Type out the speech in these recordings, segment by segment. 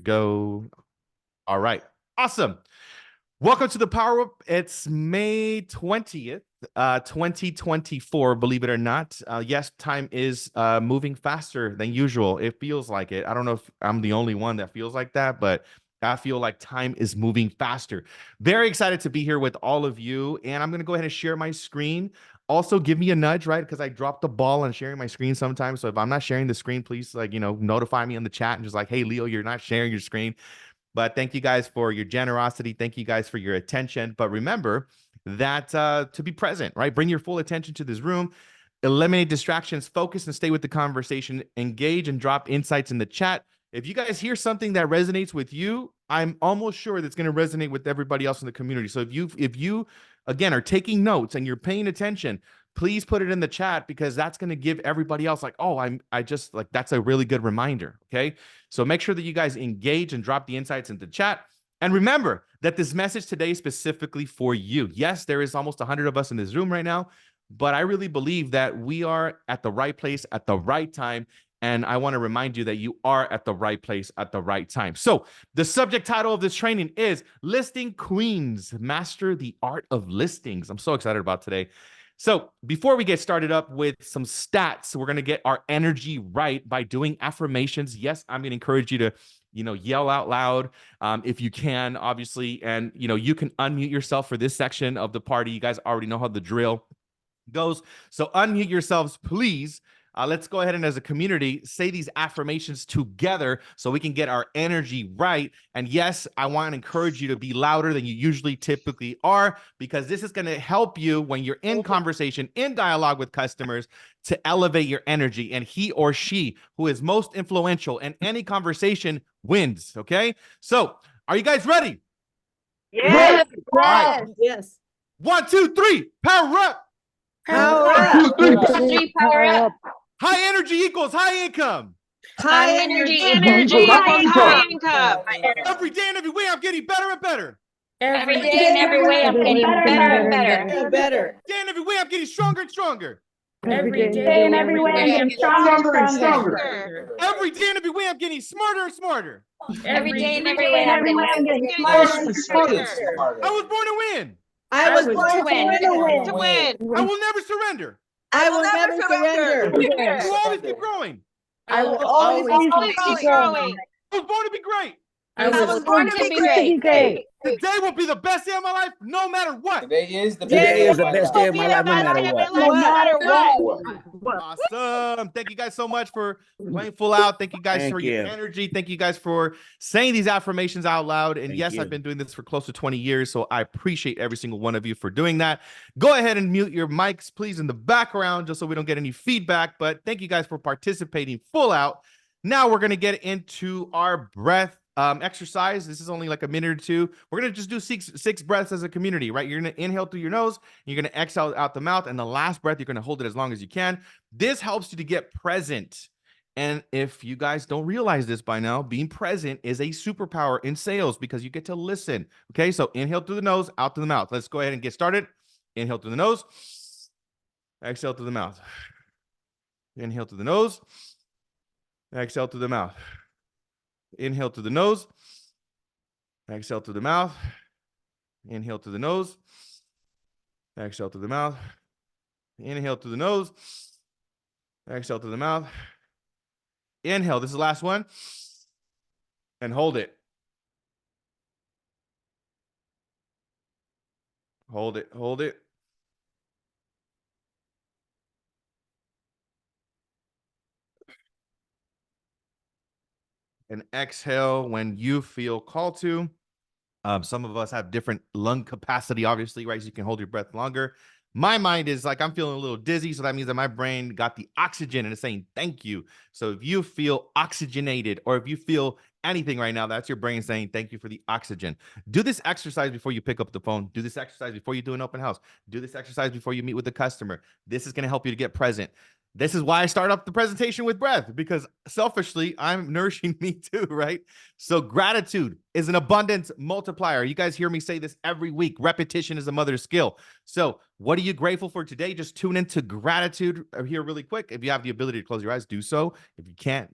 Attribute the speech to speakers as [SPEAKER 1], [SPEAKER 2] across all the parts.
[SPEAKER 1] Go. All right. Awesome. Welcome to the Power Up. It's May 20th, 2024, believe it or not. Yes, time is moving faster than usual. It feels like it. I don't know if I'm the only one that feels like that, but I feel like time is moving faster. Very excited to be here with all of you. And I'm going to go ahead and share my screen. Also, give me a nudge, right? Because I dropped the ball on sharing my screen sometimes. So if I'm not sharing the screen, please, notify me in the chat and just like, hey, Leo, you're not sharing your screen. But thank you guys for your generosity. Thank you guys for your attention. But remember that to be present, right? Bring your full attention to this room. Eliminate distractions. Focus and stay with the conversation. Engage and drop insights in the chat. If you guys hear something that resonates with you, I'm almost sure that's going to resonate with everybody else in the community. So if you again are taking notes and you're paying attention, please put it in the chat because that's going to give everybody else like, oh, I just like, that's a really good reminder. Okay. So make sure that you guys engage and drop the insights into the chat. And remember that this message today is specifically for you. Yes, there is almost 100 of us in this room right now, but I really believe that we are at the right place at the right time. And I want to remind you that you are at the right place at the right time. So the subject title of this training is Listing Queens, Master the Art of Listings. I'm so excited about today. So before we get started up with some stats, we're going to get our energy right by doing affirmations. Yes, I'm going to encourage you to, yell out loud if you can, obviously. And, you can unmute yourself for this section of the party. You guys already know how the drill goes. So unmute yourselves, please. Let's go ahead and as a community say these affirmations together so we can get our energy right. And yes, I want to encourage you to be louder than you usually typically are, because this is going to help you when you're in conversation, in dialogue with customers, to elevate your energy. And he or she who is most influential in any conversation wins. Okay. So are you guys ready?
[SPEAKER 2] Yes.
[SPEAKER 1] All right.
[SPEAKER 2] Yes.
[SPEAKER 1] 1, 2, 3. Power up.
[SPEAKER 2] Power up.
[SPEAKER 3] 1, 2, 3, power up.
[SPEAKER 1] High energy equals high income.
[SPEAKER 2] High
[SPEAKER 3] Energy
[SPEAKER 2] energy.
[SPEAKER 3] equals high income.
[SPEAKER 1] Every day and every way, I'm getting better and better.
[SPEAKER 3] Every day and every way, I'm getting better and better.
[SPEAKER 2] Better.
[SPEAKER 1] Day and every way, I'm getting stronger and stronger.
[SPEAKER 2] Every day and every way, I'm getting stronger and stronger.
[SPEAKER 1] Every day and every way, I'm getting smarter and smarter.
[SPEAKER 3] Every day and every way, I'm getting smarter and smarter.
[SPEAKER 1] I was born to win.
[SPEAKER 2] I was born
[SPEAKER 3] to win.
[SPEAKER 2] to
[SPEAKER 3] To
[SPEAKER 2] win.
[SPEAKER 3] win.
[SPEAKER 1] I will never surrender.
[SPEAKER 2] I will never surrender.
[SPEAKER 1] I will always keep growing.
[SPEAKER 2] I will always
[SPEAKER 3] keep growing.
[SPEAKER 1] I was born to be great.
[SPEAKER 2] I was born to be great.
[SPEAKER 1] Today will be the best day of my life, no matter what.
[SPEAKER 4] Today is the
[SPEAKER 2] Today is
[SPEAKER 4] best day of my life, no matter what.
[SPEAKER 3] No matter what.
[SPEAKER 1] Awesome. Thank you guys so much for playing full out. Thank you guys for your energy. Thank you guys for saying these affirmations out loud. And yes, I've been doing this for close to 20 years, so I appreciate every single one of you for doing that. Go ahead and mute your mics, please, in the background, just so we don't get any feedback. But thank you guys for participating full out. Now we're going to get into our breath exercise. This is only like a minute or two. We're going to just do six breaths as a community, right? You're going to inhale through your nose, you're going to exhale out the mouth, and the last breath, you're going to hold it as long as you can. This helps you to get present. And if you guys don't realize this by now, being present is a superpower in sales because you get to listen. Okay, so inhale through the nose, out through the mouth. Let's go ahead and get started. Inhale through the nose, exhale through the mouth. Inhale through the nose, exhale through the mouth. Inhale through the nose, exhale through the mouth. Inhale through the nose, exhale through the mouth. Inhale through the nose, exhale through the mouth. Inhale, this is the last one, and hold it. Hold it, hold it. And exhale when you feel called to. Some of us have different lung capacity, obviously, right? So you can hold your breath longer. My mind is like, I'm feeling a little dizzy. So that means that my brain got the oxygen and it's saying, thank you. So if you feel oxygenated or if you feel anything right now, that's your brain saying, thank you for the oxygen. Do this exercise before you pick up the phone. Do this exercise before you do an open house. Do this exercise before you meet with the customer. This is going to help you to get present. This is why I start up the presentation with breath, because selfishly, I'm nourishing me too, right? So gratitude is an abundance multiplier. You guys hear me say this every week. Repetition is a mother's skill. So what are you grateful for today? Just tune into gratitude here really quick. If you have the ability to close your eyes, do so. If you can't,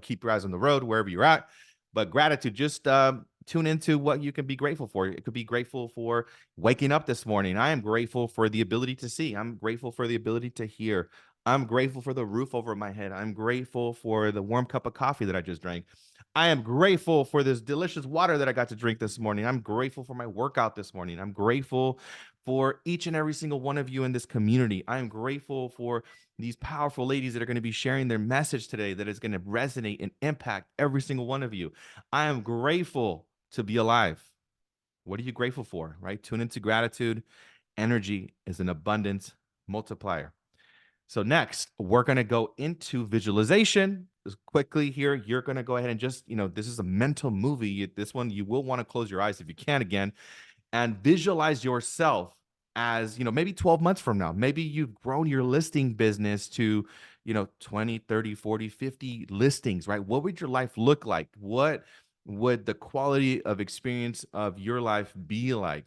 [SPEAKER 1] keep your eyes on the road, wherever you're at. But gratitude, just tune into what you can be grateful for. It could be grateful for waking up this morning. I am grateful for the ability to see. I'm grateful for the ability to hear. I'm grateful for the roof over my head. I'm grateful for the warm cup of coffee that I just drank. I am grateful for this delicious water that I got to drink this morning. I'm grateful for my workout this morning. I'm grateful for each and every single one of you in this community. I'm grateful for these powerful ladies that are going to be sharing their message today that is going to resonate and impact every single one of you. I am grateful to be alive. What are you grateful for, right? Tune into gratitude. Energy is an abundance multiplier. So next, we're going to go into visualization. Just quickly here, you're going to go ahead and just, this is a mental movie. This one, you will want to close your eyes if you can again, and visualize yourself as, maybe 12 months from now. Maybe you've grown your listing business to, 20, 30, 40, 50 listings, right? What would your life look like? What would the quality of experience of your life be like?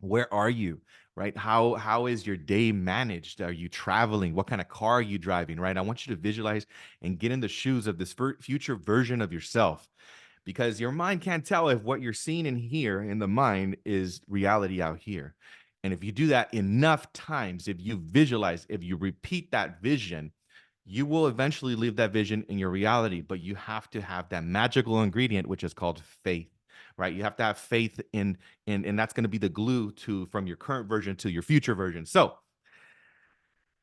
[SPEAKER 1] Where are you, right? How is your day managed? Are you traveling? What kind of car are you driving, right? I want you to visualize and get in the shoes of this future version of yourself, because your mind can't tell if what you're seeing in here in the mind is reality out here. And if you do that enough times, if you visualize, if you repeat that vision, you will eventually leave that vision in your reality. But you have to have that magical ingredient, which is called faith. Right, you have to have faith in, and that's going to be the glue to from your current version to your future version. So,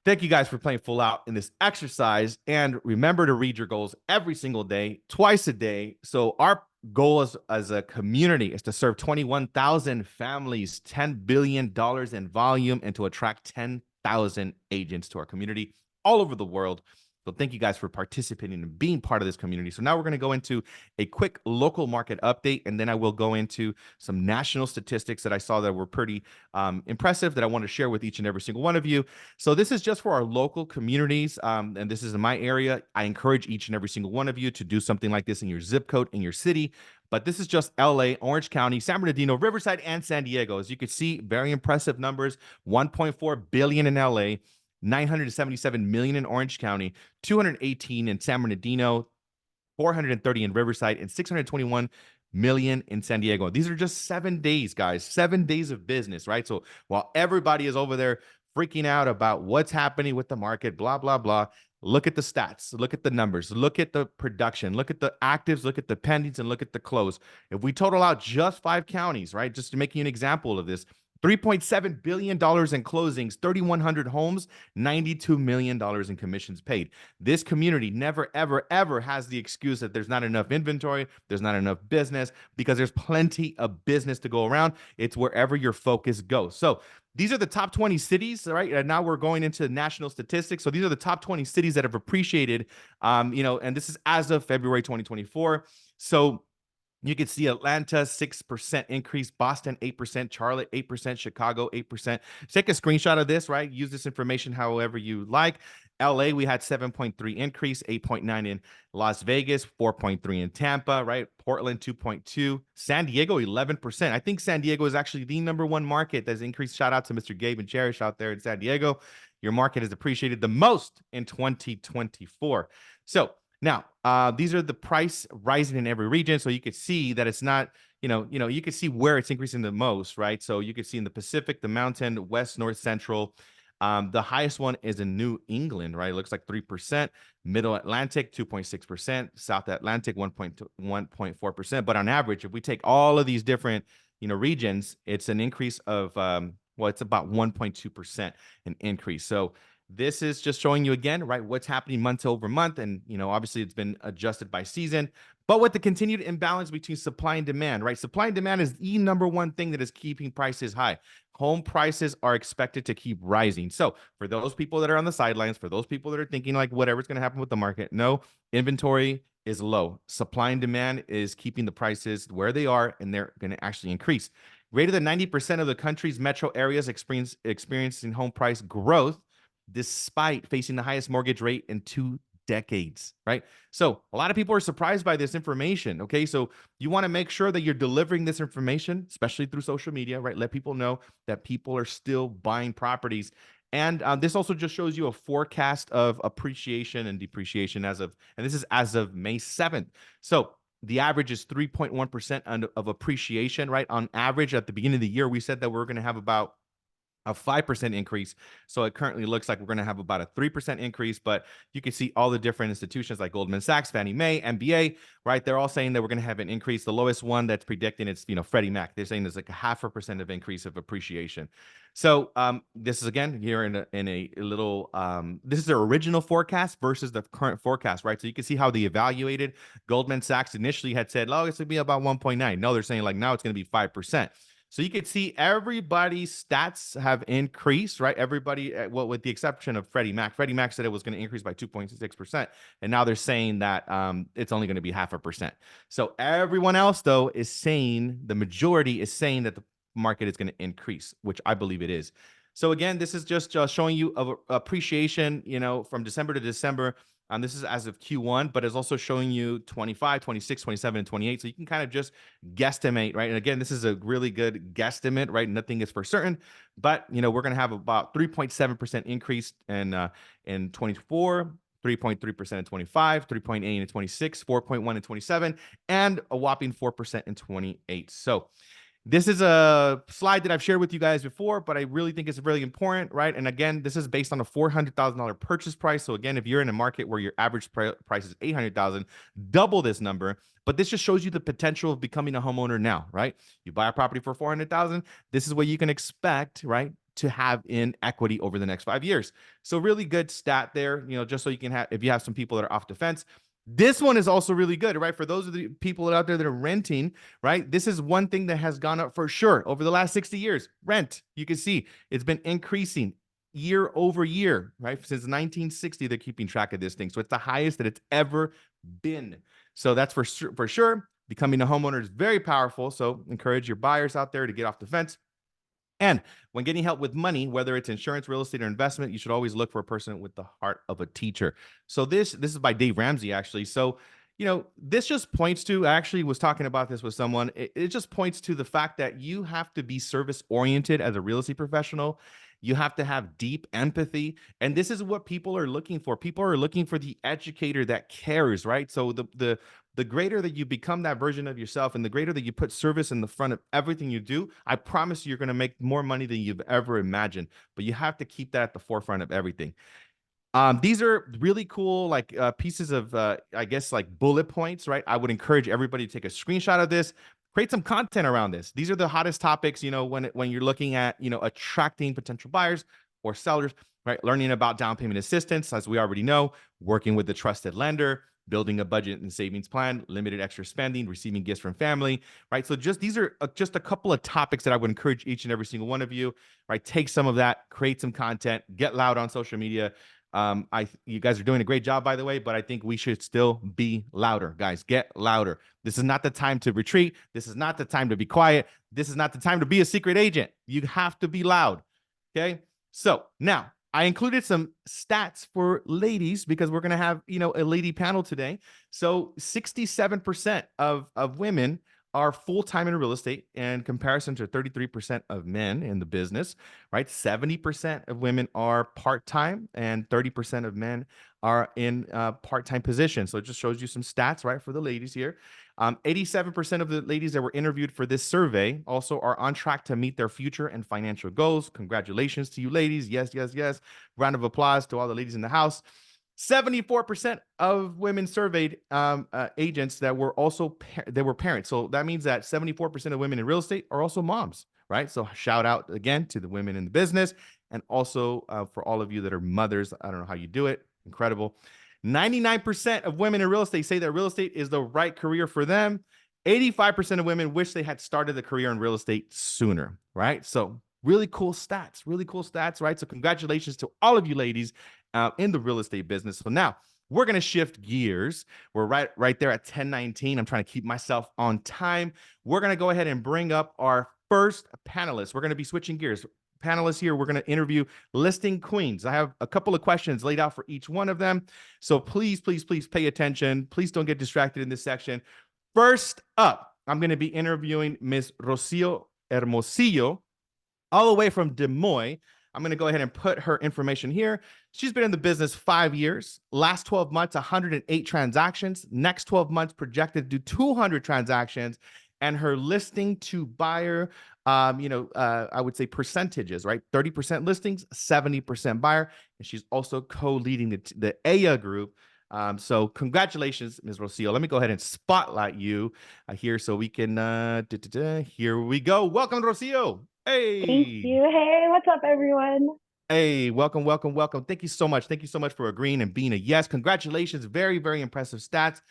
[SPEAKER 1] thank you guys for playing full out in this exercise, and remember to read your goals every single day, twice a day. So, our goal as a community is to serve 21,000 families, $10 billion in volume, and to attract 10,000 agents to our community all over the world. So thank you guys for participating and being part of this community. So now we're going to go into a quick local market update, and then I will go into some national statistics that I saw that were pretty impressive that I want to share with each and every single one of you. So this is just for our local communities, and this is in my area. I encourage each and every single one of you to do something like this in your zip code, in your city. But this is just LA, Orange County, San Bernardino, Riverside, and San Diego. As you can see, very impressive numbers, 1.4 billion in LA, 977 million in Orange County, 218 in San Bernardino, 430 in Riverside, and 621 million in San Diego. These are just 7 days, guys. 7 days of business, right? So while everybody is over there freaking out about what's happening with the market, blah, blah, blah, look at the stats, look at the numbers, look at the production, look at the actives, look at the pendings, and look at the close. If we total out just 5 counties, right, just to make you an example of this, $3.7 billion in closings, 3,100 homes, $92 million in commissions paid. This community never, ever, ever has the excuse that there's not enough inventory, there's not enough business, because there's plenty of business to go around. It's wherever your focus goes. So these are the top 20 cities, right? And now we're going into national statistics. So these are the top 20 cities that have appreciated, and this is as of February 2024. So you can see Atlanta, 6% increase, Boston, 8%, Charlotte, 8%, Chicago, 8%. Take a screenshot of this, right? Use this information however you like. LA, we had 7.3 increase, 8.9 in Las Vegas, 4.3 in Tampa, right? Portland, 2.2. San Diego, 11%. I think San Diego is actually the #1 market that's increased. Shout out to Mr. Gabe and Cherish out there in San Diego. Your market has appreciated the most in 2024. So now, these are the price rising in every region. So you could see that it's not, you could see where it's increasing the most, right? So you could see in the Pacific, the Mountain, West, North, Central. The highest one is in New England, right? It looks like 3%. Middle Atlantic, 2.6%. South Atlantic, 1.4%. But on average, if we take all of these different, regions, it's an increase of, it's about 1.2% an increase. So this is just showing you again, right, what's happening month over month. And, obviously it's been adjusted by season, but with the continued imbalance between supply and demand, right? Supply and demand is the #1 thing that is keeping prices high. Home prices are expected to keep rising. So for those people that are on the sidelines, for those people that are thinking like whatever's going to happen with the market, no, inventory is low. Supply and demand is keeping the prices where they are, and they're going to actually increase. Greater than 90% of the country's metro areas experiencing home price growth, despite facing the highest mortgage rate in 2 decades, right? So a lot of people are surprised by this information, okay? So you want to make sure that you're delivering this information, especially through social media, right? Let people know that people are still buying properties. And this also just shows you a forecast of appreciation and depreciation and this is as of May 7th. So The average is 3.1% of appreciation, right? On average, at the beginning of the year, we said that we're going to have about a 5% increase. So it currently looks like we're going to have about a 3% increase, but you can see all the different institutions like Goldman Sachs, Fannie Mae, MBA, right? They're all saying that we're going to have an increase. The lowest one that's predicting it's, Freddie Mac. They're saying there's like a 0.5% of increase of appreciation. So this is again here in a little, this is their original forecast versus the current forecast, right? So you can see how they evaluated. Goldman Sachs initially had said, oh, it's going to be about 1.9. No, they're saying like now it's going to be 5%. So you can see everybody's stats have increased, right? Everybody, well, with the exception of Freddie Mac. Freddie Mac said it was going to increase by 2.6%. And now they're saying that it's only going to be 0.5%. So everyone else, though, is saying, the majority is saying that the market is going to increase, which I believe it is. So again, this is just showing you of appreciation, from December to December. This is as of Q1, but it's also showing you 25, 26, 27, and 28. So you can kind of just guesstimate, right? And again, this is a really good guesstimate, right? Nothing is for certain, but we're going to have about 3.7% increase in 24, 3.3% in 25, 3.8 in 26, 4.1 in 27, and a whopping 4% in 28. So this is a slide that I've shared with you guys before, but I really think it's really important, right? And again, this is based on a $400,000 purchase price. So again, if you're in a market where your average price is $800,000, double this number. But this just shows you the potential of becoming a homeowner now, right? You buy a property for $400,000. This is what you can expect, right, to have in equity over the next 5 years. So really good stat there, just so you can have, if you have some people that are off the fence. This one is also really good, right? For those of the people out there that are renting, right? This is one thing that has gone up for sure over the last 60 years. Rent, you can see it's been increasing year over year, right? Since 1960, they're keeping track of this thing. So it's the highest that it's ever been. So that's for sure. Becoming a homeowner is very powerful. So encourage your buyers out there to get off the fence. And when getting help with money, whether it's insurance, real estate, or investment, you should always look for a person with the heart of a teacher. So this is by Dave Ramsey, actually. So, this just points to, I actually was talking about this with someone. It just points to the fact that you have to be service oriented as a real estate professional. You have to have deep empathy. And this is what people are looking for. People are looking for the educator that cares, right? So the greater that you become that version of yourself and the greater that you put service in the front of everything you do, I promise you're going to make more money than you've ever imagined. But you have to keep that at the forefront of everything. These are really cool, like pieces of, I guess, like bullet points, right? I would encourage everybody to take a screenshot of this, create some content around this. These are the hottest topics, when you're looking at, attracting potential buyers or sellers, right? Learning about down payment assistance, as we already know, working with the trusted lender, building a budget and savings plan, limited extra spending, receiving gifts from family, right? So these are just a couple of topics that I would encourage each and every single one of you, right? Take some of that, create some content, get loud on social media. You guys are doing a great job, by the way, but I think we should still be louder, guys. Get louder. This is not the time to retreat. This is not the time to be quiet. This is not the time to be a secret agent. You have to be loud. Okay. So now I included some stats for ladies because we're going to have, a lady panel today. So 67% of women are full-time in real estate in comparison to 33% of men in the business, right? 70% of women are part-time and 30% of men are in part-time positions. So it just shows you some stats, right, for the ladies here. 87% of the ladies that were interviewed for this survey also are on track to meet their future and financial goals. Congratulations to you ladies. Yes, yes, yes. Round of applause to all the ladies in the house. 74% of women surveyed agents that were also parents. So that means that 74% of women in real estate are also moms, right? So shout out again to the women in the business and also for all of you that are mothers. I don't know how you do it. Incredible. 99% of women in real estate say that real estate is the right career for them. 85% of women wish they had started a career in real estate sooner, right? So really cool stats, right? So congratulations to all of you ladies in the real estate business. So now we're going to shift gears. We're right there at 10:19. I'm trying to keep myself on time. We're going to go ahead and bring up our first panelist. We're going to be switching gears. Panelists here, we're going to interview listing queens. I have a couple of questions laid out for each one of them. So please, please, please pay attention. Please don't get distracted in this section. First up, I'm going to be interviewing Miss Rocio Hermosillo, all the way from Des Moines. I'm going to go ahead and put her information here. She's been in the business 5 years. Last 12 months, 108 transactions. Next 12 months, projected to do 200 transactions. And her listing to buyer, I would say percentages, right? 30% listings, 70% buyer. And she's also co-leading the AYA group. So congratulations, Ms. Rocio. Let me go ahead and spotlight you here so we can, here we go. Welcome, Rocio. Hey.
[SPEAKER 2] Thank you. Hey, what's up, everyone?
[SPEAKER 1] Hey, welcome, welcome, welcome. Thank you so much. Thank you so much for agreeing and being a yes. Congratulations. Very, very impressive stats.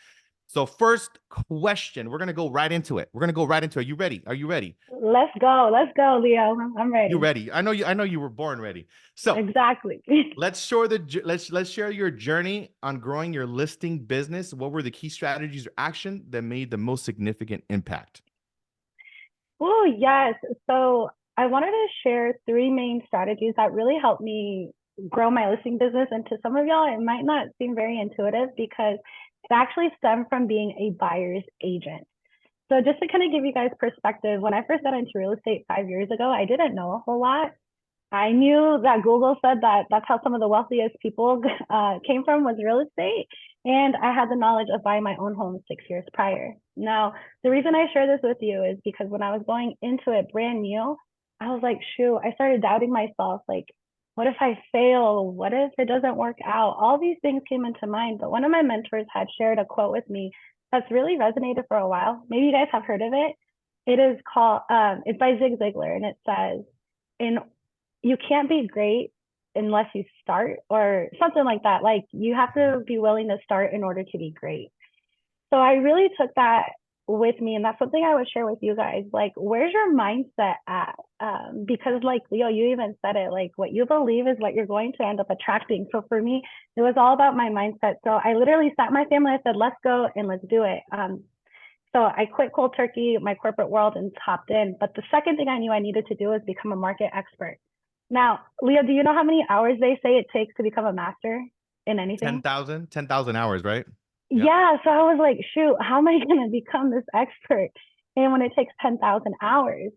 [SPEAKER 1] So first question, we're going to go right into it. Are you ready? Are you ready?
[SPEAKER 2] Let's go, Leo. I'm ready.
[SPEAKER 1] You're ready. I know you were born ready. So
[SPEAKER 2] exactly.
[SPEAKER 1] let's share your journey on growing your listing business. What were the key strategies or action that made the most significant impact?
[SPEAKER 2] Oh, yes. So I wanted to share 3 main strategies that really helped me grow my listing business. And to some of y'all, it might not seem very intuitive because it actually stemmed from being a buyer's agent. So just to kind of give you guys perspective, when I first got into real estate 5 years ago, I didn't know a whole lot. I knew that Google said that that's how some of the wealthiest people came from, was real estate. And I had the knowledge of buying my own home 6 years prior. Now, the reason I share this with you is because when I was going into it brand new, I was like, shoot, I started doubting myself. Like, what if I fail? What if it doesn't work out? All these things came into mind. But one of my mentors had shared a quote with me that's really resonated for a while. Maybe you guys have heard of it. It is called, it's by Zig Ziglar, and it says, you can't be great unless you start, or something like that. Like, you have to be willing to start in order to be great. So I really took that with me, and that's something I would share with you guys. Like, where's your mindset at? Because like Leo, you even said it, like what you believe is what you're going to end up attracting. So for me, it was all about my mindset. So I literally sat my family, I said, let's go and let's do it. So I quit cold turkey, my corporate world, and hopped in. But the second thing I knew I needed to do was become a market expert. Now, Leo, do you know how many hours they say it takes to become a master in anything?
[SPEAKER 1] 10,000 hours, right?
[SPEAKER 2] Yep. Yeah. So I was like, shoot, how am I going to become this expert? And when it takes 10,000 hours.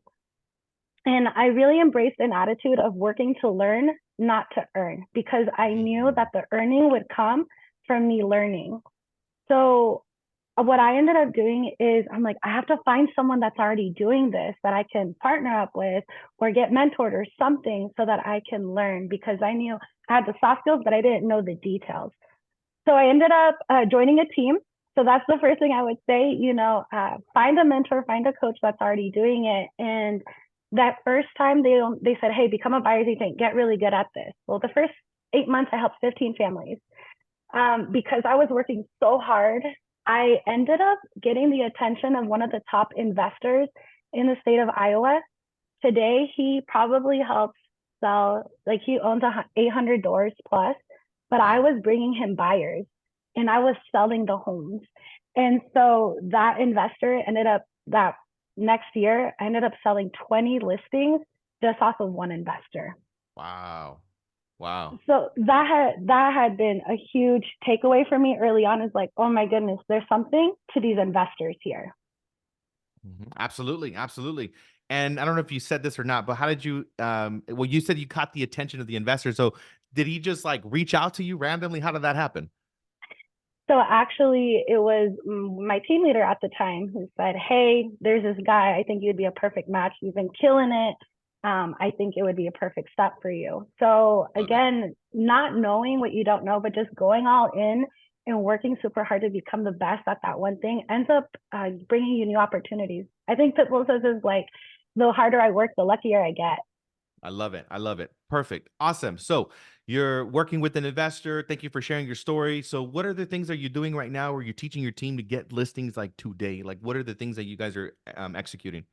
[SPEAKER 2] And I really embraced an attitude of working to learn, not to earn, because I knew that the earning would come from me learning. So what I ended up doing is I'm like, I have to find someone that's already doing this that I can partner up with or get mentored or something so that I can learn, because I knew I had the soft skills, but I didn't know the details. So I ended up joining a team. So that's the first thing I would say, find a mentor, find a coach that's already doing it. And that first time they said, hey, become a buyer's agent, get really good at this. Well, the first 8 months, I helped 15 families. Because I was working so hard, I ended up getting the attention of one of the top investors in the state of Iowa. Today, he probably helps sell, like he owns 800 doors plus, but I was bringing him buyers and I was selling the homes. And so that investor ended up, that next year, I ended up selling 20 listings just off of one investor.
[SPEAKER 1] Wow. Wow.
[SPEAKER 2] So that had been a huge takeaway for me early on, is like, oh my goodness, there's something to these investors here.
[SPEAKER 1] Absolutely. Absolutely. And I don't know if you said this or not, but how did you, well, you said you caught the attention of the investor. So did he just like reach out to you randomly? How did that happen?
[SPEAKER 2] So actually it was my team leader at the time who said, hey, there's this guy, I think you'd be a perfect match. You've been killing it. I think it would be a perfect step for you. So again, not knowing what you don't know, but just going all in and working super hard to become the best at that one thing ends up bringing you new opportunities. I think Pitbull says is like, the harder I work, the luckier I get.
[SPEAKER 1] I love it. I love it. Perfect. Awesome. So you're working with an investor. Thank you for sharing your story. So what are the things are you doing right now where you're teaching your team to get listings like today? Like what are the things that you guys are executing?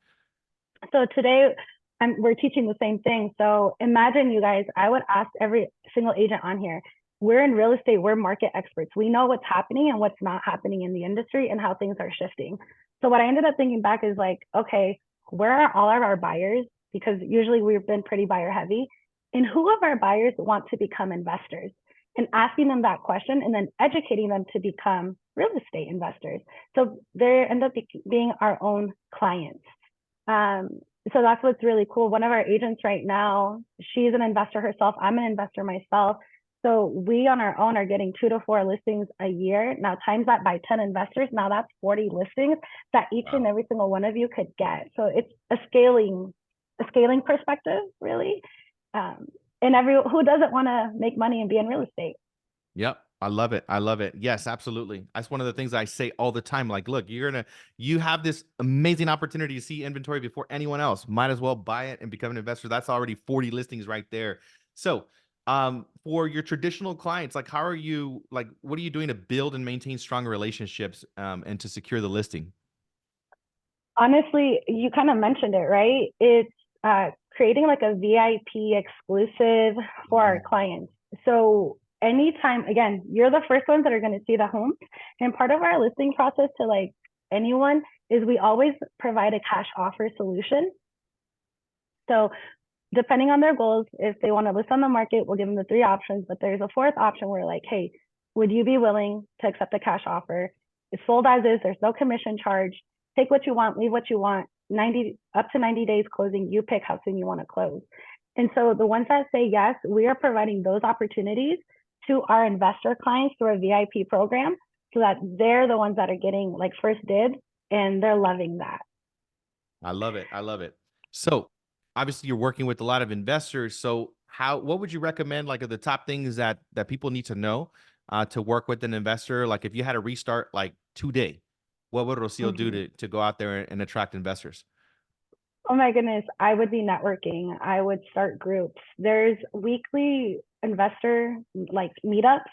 [SPEAKER 2] So today we're teaching the same thing. So imagine, you guys, I would ask every single agent on here, we're in real estate, we're market experts. We know what's happening and what's not happening in the industry and how things are shifting. So what I ended up thinking back is like, okay, where are all of our buyers? Because usually we've been pretty buyer heavy. And who of our buyers want to become investors? And asking them that question and then educating them to become real estate investors. So they end up being our own clients. so that's what's really cool. One of our agents right now, she's an investor herself. I'm an investor myself. So we on our own are getting 2 to 4 listings a year. Now times that by 10 investors, now that's 40 listings that each and every single one of you could get. So it's a scaling perspective, really. And who doesn't want to make money and be in real estate?
[SPEAKER 1] Yep. I love it. I love it. Yes, absolutely. That's one of the things I say all the time. Like, look, you have this amazing opportunity to see inventory before anyone else. Might as well buy it and become an investor. That's already 40 listings right there. So, for your traditional clients, like, how are you, like, what are you doing to build and maintain strong relationships, and to secure the listing?
[SPEAKER 2] Honestly, you kind of mentioned it, right? It's creating like a VIP exclusive for our clients. So anytime, again, you're the first ones that are going to see the home. And part of our listing process to like anyone is we always provide a cash offer solution. So depending on their goals, if they want to list on the market, we'll give them the 3 options. But there's a 4th option where like, hey, would you be willing to accept a cash offer? It's sold as is. There's no commission charge. Take what you want, leave what you want. Up to 90 days closing. You pick how soon you want to close. And so the ones that say yes, we are providing those opportunities to our investor clients through a VIP program, so that they're the ones that are getting like first dibs, and they're loving that.
[SPEAKER 1] I love it. I love it. So obviously you're working with a lot of investors. So what would you recommend, like, are the top things that people need to know, to work with an investor? Like, if you had to restart like today, what would Rocio do to go out there and attract investors?
[SPEAKER 2] Oh my goodness, I would be networking. I would start groups. There's weekly investor like meetups.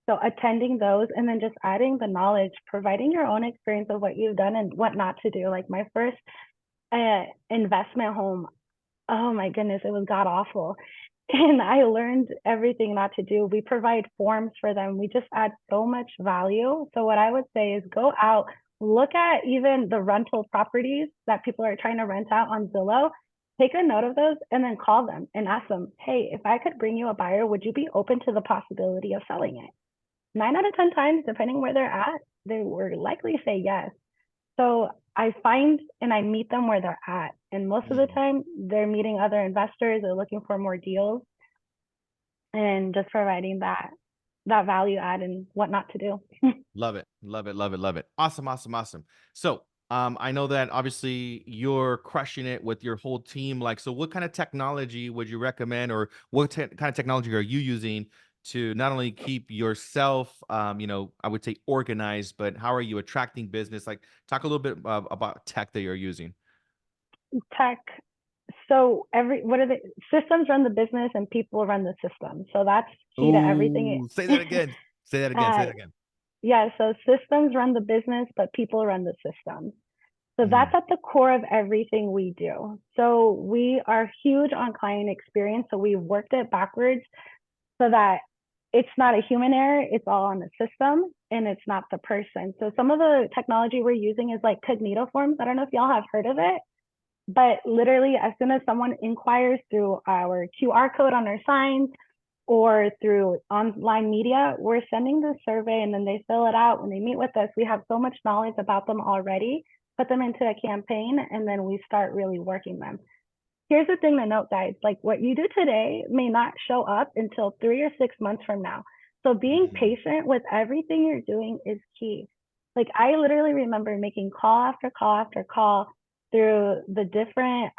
[SPEAKER 2] So attending those, and then just adding the knowledge, providing your own experience of what you've done and what not to do. Like my first investment home, oh my goodness, it was god awful. And I learned everything not to do. We provide forms for them. We just add so much value. So what I would say is go out, look at even the rental properties that people are trying to rent out on Zillow. Take a note of those and then call them and ask them, hey, if I could bring you a buyer, would you be open to the possibility of selling it? 9 out of 10 times, depending where they're at, they would likely say yes. So I find and I meet them where they're at. And most of the time, they're meeting other investors, they're looking for more deals, and just providing that value add and what not to do.
[SPEAKER 1] Love it. Love it. Love it. Love it. Awesome. Awesome. Awesome. So, I know that obviously you're crushing it with your whole team. Like, so what kind of technology would you recommend, or what kind of technology are you using to not only keep yourself, I would say organized, but how are you attracting business? Like, talk a little bit about tech that you're using.
[SPEAKER 2] Tech. So what are the systems run the business and people run the system. So that's key to everything.
[SPEAKER 1] Say that again. Say that again. Say that again.
[SPEAKER 2] Yeah. So systems run the business, but people run the system. So that's at the core of everything we do. So we are huge on client experience. So we worked it backwards so that it's not a human error, it's all on the system, and it's not the person. So some of the technology we're using is like Cognito forms. I don't know if y'all have heard of it, but literally as soon as someone inquires through our QR code on our signs or through online media, we're sending the survey and then they fill it out. When they meet with us, we have so much knowledge about them already, put them into a campaign, and then we start really working them. Here's the thing to note, guys, like what you do today may not show up until 3 or 6 months from now. So being patient with everything you're doing is key. Like I literally remember making call after call after call through the different,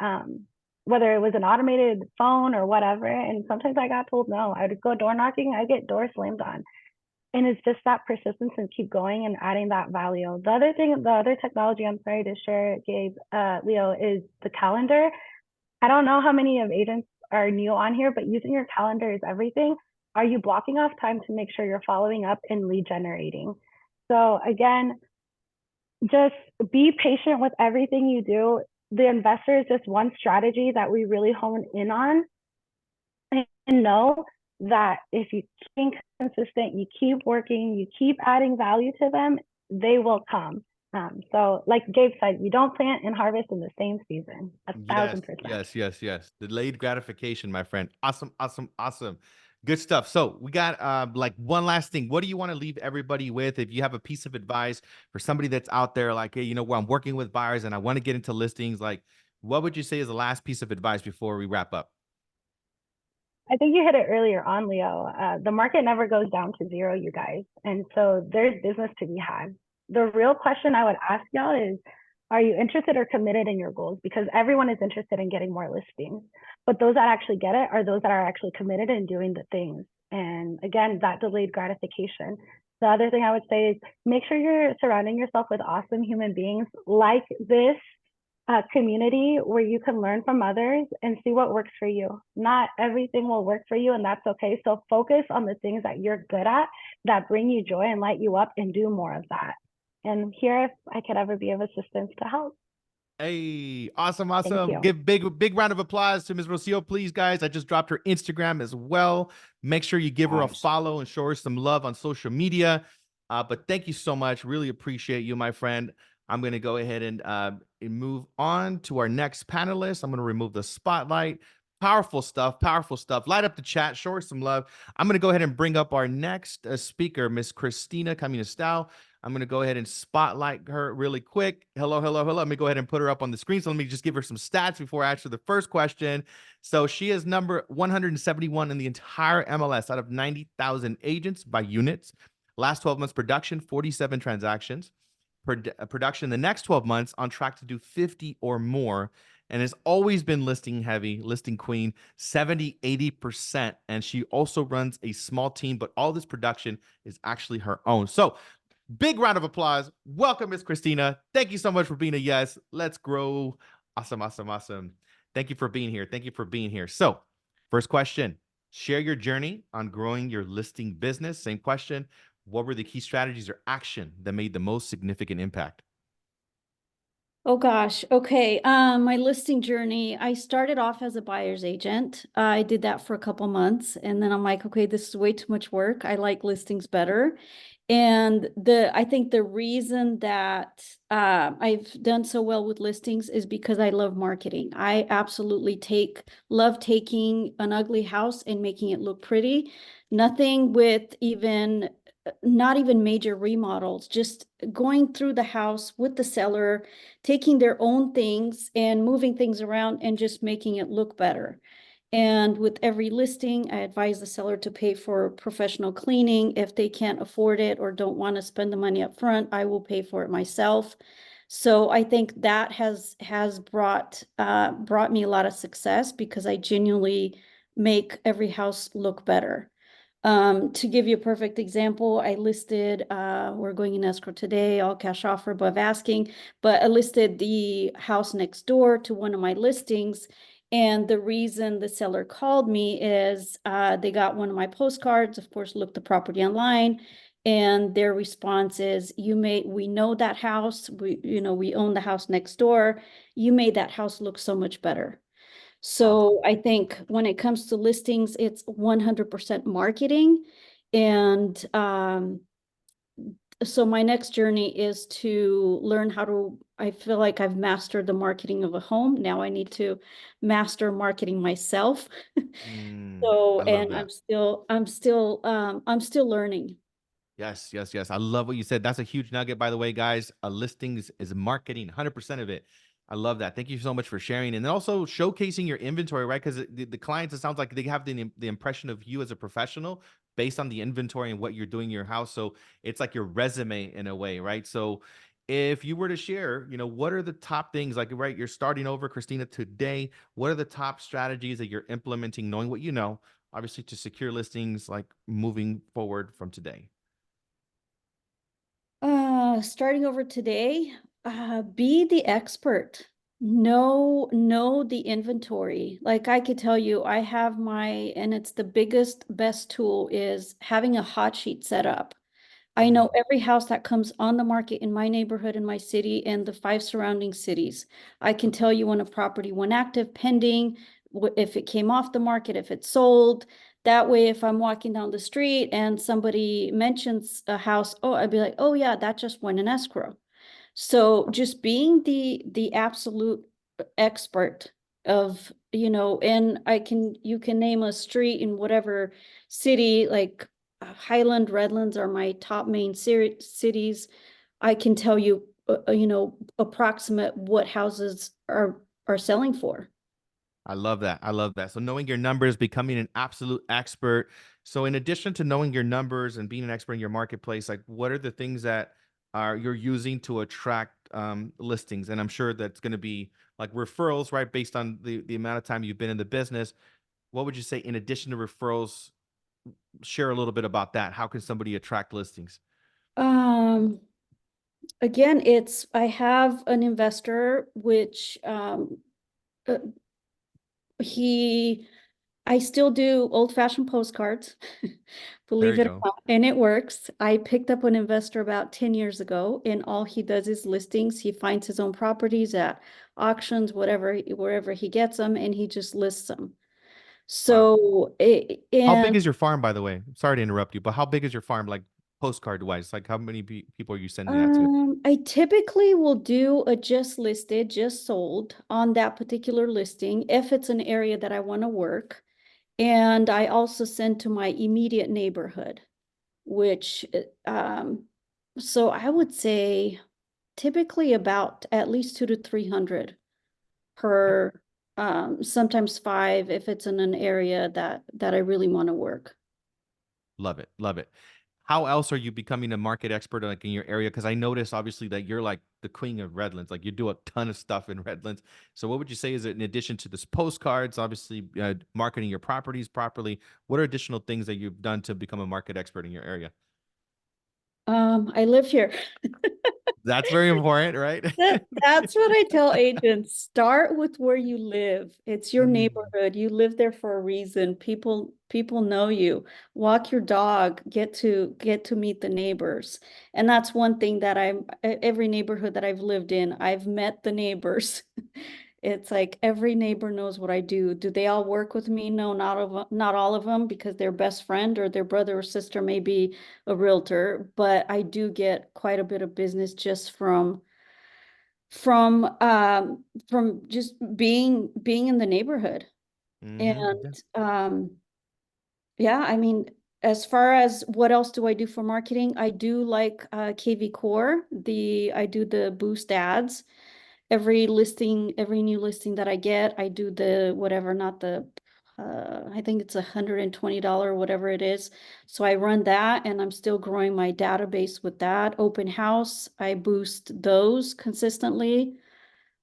[SPEAKER 2] whether it was an automated phone or whatever. And sometimes I got told no. I would go door knocking, I get doors slammed on. And it's just that persistence and keep going and adding that value. The other technology, I'm sorry to share, Gabe, Leo, is the calendar. I don't know how many of agents are new on here, but using your calendar is everything. Are you blocking off time to make sure you're following up and lead generating? So again, just be patient with everything you do. The investor is just one strategy that we really hone in on, and know that if you keep consistent, you keep working, you keep adding value to them, they will come. So like Gabe said, you don't plant and harvest in the same season. 1,000%.
[SPEAKER 1] Yes. Delayed gratification, my friend. Awesome. Good stuff. So we got like one last thing. What do you want to leave everybody with? If you have a piece of advice for somebody that's out there, like, hey, I'm working with buyers and I want to get into listings, like, what would you say is the last piece of advice before we wrap up?
[SPEAKER 2] I think you hit it earlier on, Leo. The market never goes down to zero, you guys. And so there's business to be had. The real question I would ask y'all is, are you interested or committed in your goals? Because everyone is interested in getting more listings. But those that actually get it are those that are actually committed in doing the things. And again, that delayed gratification. The other thing I would say is make sure you're surrounding yourself with awesome human beings like this community where you can learn from others and see what works for you. Not everything will work for you, and that's okay. So focus on the things that you're good at, that bring you joy and light you up, and do more of that. And here, if I could ever be of assistance to help.
[SPEAKER 1] Hey, awesome,
[SPEAKER 2] Thank
[SPEAKER 1] awesome.
[SPEAKER 2] you.
[SPEAKER 1] Give big round of applause to Ms. Rocio, please, guys. I just dropped her Instagram as well. Make sure you give her a
[SPEAKER 4] Nice.
[SPEAKER 1] follow and show her some love on social media. But thank you so much. Really appreciate you, my friend. I'm going to go ahead and move on to our next panelist. I'm going to remove the spotlight. Powerful stuff, powerful stuff. Light up the chat, show her some love. I'm going to go ahead and bring up our next speaker, Miss Cristina Caministeanu. I'm going to go ahead and spotlight her really quick. Hello, hello, hello. Let me go ahead and put her up on the screen. So let me just give her some stats before I answer the first question. So she is number 171 in the entire MLS out of 90,000 agents by units. Last 12 months production, 47 transactions. Production the next 12 months on track to do 50 or more, and has always been listing heavy, listing queen, 70-80%. And she also runs a small team, but all this production is actually her own. So big round of applause. Welcome, Miss Cristina. Thank you so much for being a yes. Let's grow. Awesome, awesome, awesome. Thank you for being here. Thank you for being here. So first question, share your journey on growing your listing business. Same question. What were the key strategies or action that made the most significant impact?
[SPEAKER 5] Oh gosh. Okay. My listing journey, I started off as a buyer's agent. I did that for a couple months and then I'm like, okay, this is way too much work. I like listings better. And I think the reason that I've done so well with listings is because I love marketing. I absolutely love taking an ugly house and making it look pretty. Nothing with not even major remodels, just going through the house with the seller, taking their own things and moving things around and just making it look better. And with every listing, I advise the seller to pay for professional cleaning. If they can't afford it or don't want to spend the money up front, I will pay for it myself. So I think that has brought me a lot of success because I genuinely make every house look better. To give you a perfect example, I listed, we're going in escrow today, all cash offer above asking, but I listed the house next door to one of my listings. And the reason the seller called me is they got one of my postcards, of course, looked the property online, and their response is, we know that house, we own the house next door. You made that house look so much better. So I think when it comes to listings, it's 100% marketing. And so my next journey is to learn I feel like I've mastered the marketing of a home. Now I need to master marketing myself. So,
[SPEAKER 1] I love
[SPEAKER 5] and
[SPEAKER 1] that.
[SPEAKER 5] I'm still learning.
[SPEAKER 1] Yes, yes, yes. I love what you said. That's a huge nugget, by the way, guys. A listing is marketing, 100% of it. I love that. Thank you so much for sharing. And then also showcasing your inventory, right? Because the clients, it sounds like they have the impression of you as a professional based on the inventory and what you're doing in your house. So it's like your resume in a way, right? So if you were to share, what are the top things, like, right, you're starting over, Cristina, today. What are the top strategies that you're implementing, knowing what you know, obviously, to secure listings, like moving forward from today?
[SPEAKER 5] Starting over today, be the expert. Know the inventory. Like I could tell you, I have and it's the best tool is having a hot sheet set up. I know every house that comes on the market in my neighborhood, in my city, and the 5 surrounding cities. I can tell you when a property went active, pending, if it came off the market, if it sold. That way, if I'm walking down the street and somebody mentions a house, I'd be like, oh yeah, that just went in escrow. So just being the absolute expert of, and you can name a street in whatever city, like Highland, Redlands are my top main cities. I can tell you, approximate what houses are are selling for.
[SPEAKER 1] I love that. I love that. So knowing your numbers, becoming an absolute expert. So in addition to knowing your numbers and being an expert in your marketplace, like what are the things that are you're using to attract listings? And I'm sure that's going to be like referrals, right? Based on the amount of time you've been in the business. What would you say in addition to referrals? Share a little bit about that. How can somebody attract listings?
[SPEAKER 5] Again, I have an investor, which uh, I still do old-fashioned postcards,
[SPEAKER 1] There
[SPEAKER 5] believe
[SPEAKER 1] you
[SPEAKER 5] it or
[SPEAKER 1] go.
[SPEAKER 5] not, and it works. I picked up an investor about 10 years ago, and all he does is listings. He finds his own properties at auctions, wherever he gets them, and he just lists them.
[SPEAKER 1] Wow.
[SPEAKER 5] So,
[SPEAKER 1] How big
[SPEAKER 5] and
[SPEAKER 1] is your farm, by the way? Sorry to interrupt you, but how big is your farm, like postcard wise? Like how many people are you sending that to?
[SPEAKER 5] I typically will do a just listed, just sold on that particular listing if it's an area that I want to work. And I also send to my immediate neighborhood, which, so I would say typically about at least 200 to 300 per, sometimes 5 if it's in an area that I really want to work.
[SPEAKER 1] Love it. Love it. How else are you becoming a market expert like in your area? Because I noticed obviously that you're like the queen of Redlands. Like you do a ton of stuff in Redlands. So what would you say is it in addition to this postcards, obviously marketing your properties properly? What are additional things that you've done to become a market expert in your area?
[SPEAKER 5] I live here.
[SPEAKER 1] That's very important, right?
[SPEAKER 5] That's what I tell agents. Start with where you live. It's your
[SPEAKER 1] Mm,
[SPEAKER 5] neighborhood. You live there for a reason. People know you. Walk your dog, get to meet the neighbors. And that's one thing that every neighborhood that I've lived in, I've met the neighbors. It's like every neighbor knows what I do. Do they all work with me? No, not all of them, because their best friend or their brother or sister may be a realtor, but I do get quite a bit of business just from just being in the neighborhood.
[SPEAKER 1] mm-hmm.
[SPEAKER 5] And yeah, I mean, as far as what else do I do for marketing, I do like kvCORE. I do the boost ads. Every new listing that I get, I do the whatever, not the I think it's $120, whatever it is. So I run that, and I'm still growing my database with that. Open house, I boost those consistently.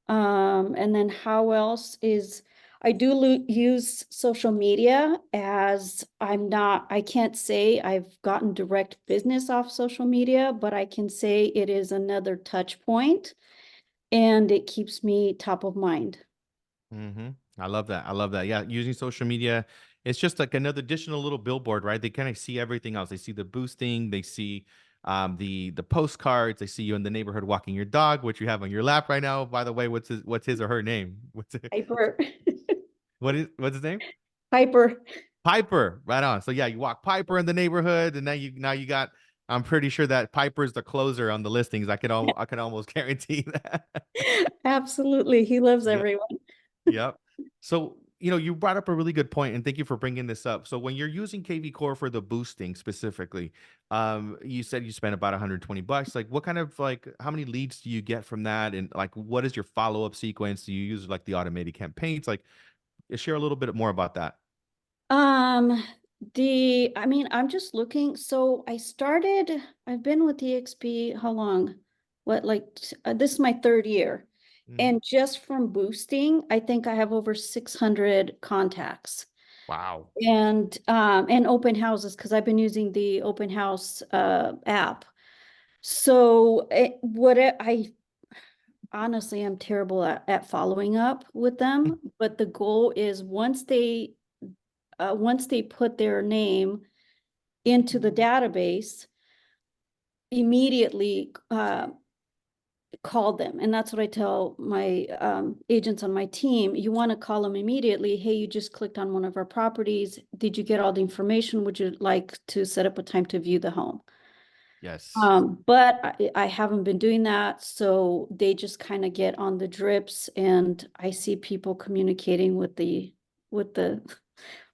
[SPEAKER 5] And then how else is I do use social media, as I can't say I've gotten direct business off social media, but I can say it is another touch point, and it keeps me top of mind.
[SPEAKER 1] Mm-hmm. I love that. I love that. Yeah, using social media, it's just like another additional little billboard, right? They kind of see everything else. They see the boosting, they see the postcards, they see you in the neighborhood walking your dog, which you have on your lap right now. By the way, what's his or her name?
[SPEAKER 5] Piper.
[SPEAKER 1] What's his name?
[SPEAKER 5] Piper.
[SPEAKER 1] Piper. Right on. So yeah, you walk Piper in the neighborhood, and now you got. I'm pretty sure that Piper's the closer on the listings. I can almost guarantee that.
[SPEAKER 5] Absolutely. He loves
[SPEAKER 1] Yeah.
[SPEAKER 5] everyone.
[SPEAKER 1] Yep. So, you brought up a really good point, and thank you for bringing this up. So, when you're using kvCORE for the boosting specifically, you said you spent about $120. Like, what kind of how many leads do you get from that, and like, what is your follow up sequence? Do you use like the automated campaigns? Like, share a little bit more about that.
[SPEAKER 5] Um, I mean, I'm just looking. So I've been with EXP, how long? This is my 3rd year.
[SPEAKER 1] Hmm.
[SPEAKER 5] And just from boosting, I think I have over 600 contacts.
[SPEAKER 1] Wow.
[SPEAKER 5] And open houses, because I've been using the open house app. So I honestly am terrible at following up with them, but the goal is once they put their name into the database, immediately call them. And that's what I tell my agents on my team. You want to call them immediately. Hey, you just clicked on one of our properties. Did you get all the information? Would you like to set up a time to view the home?
[SPEAKER 1] Yes.
[SPEAKER 5] But I haven't been doing that. So they just kind of get on the drips, and I see people communicating with the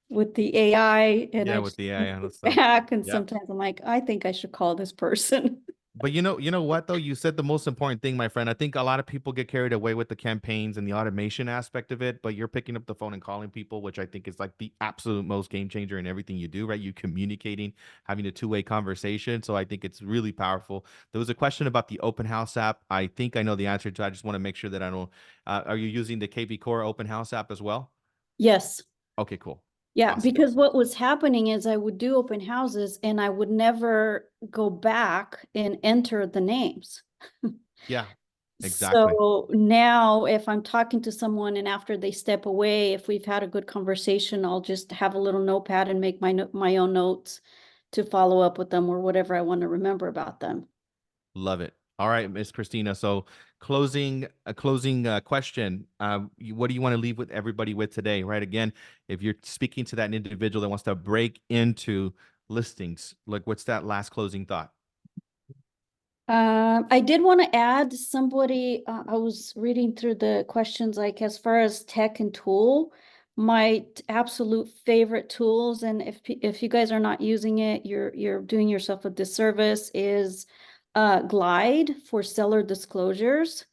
[SPEAKER 5] with the AI, and
[SPEAKER 1] Yeah,
[SPEAKER 5] I
[SPEAKER 1] with
[SPEAKER 5] just
[SPEAKER 1] the AI
[SPEAKER 5] answer
[SPEAKER 1] and stuff.
[SPEAKER 5] back. And
[SPEAKER 1] Yeah.
[SPEAKER 5] sometimes I'm like, I think I should call this person.
[SPEAKER 1] But you know what though? You said the most important thing, my friend. I think a lot of people get carried away with the campaigns and the automation aspect of it, but you're picking up the phone and calling people, which I think is like the absolute most game changer in everything you do, right? You communicating, having a two-way conversation. So I think it's really powerful. There was a question about the open house app. I think I know the answer to. I just want to make sure that I don't. Are you using the kvCORE open house app as well?
[SPEAKER 5] Yes.
[SPEAKER 1] Okay, cool.
[SPEAKER 5] Yeah,
[SPEAKER 1] Awesome.
[SPEAKER 5] because what was happening is I would do open houses and I would never go back and enter the names.
[SPEAKER 1] Yeah, exactly.
[SPEAKER 5] So now if I'm talking to someone and after they step away, if we've had a good conversation, I'll just have a little notepad and make my own notes to follow up with them or whatever I want to remember about them.
[SPEAKER 1] Love it. All right, Miss Cristina. So closing question. What do you want to leave with everybody with today? Right. Again, if you're speaking to that individual that wants to break into listings, like what's that last closing thought?
[SPEAKER 5] I did want to add somebody, I was reading through the questions, like as far as tech and tool, my absolute favorite tools, and if you guys are not using it, you're doing yourself a disservice, is Glide for seller disclosures,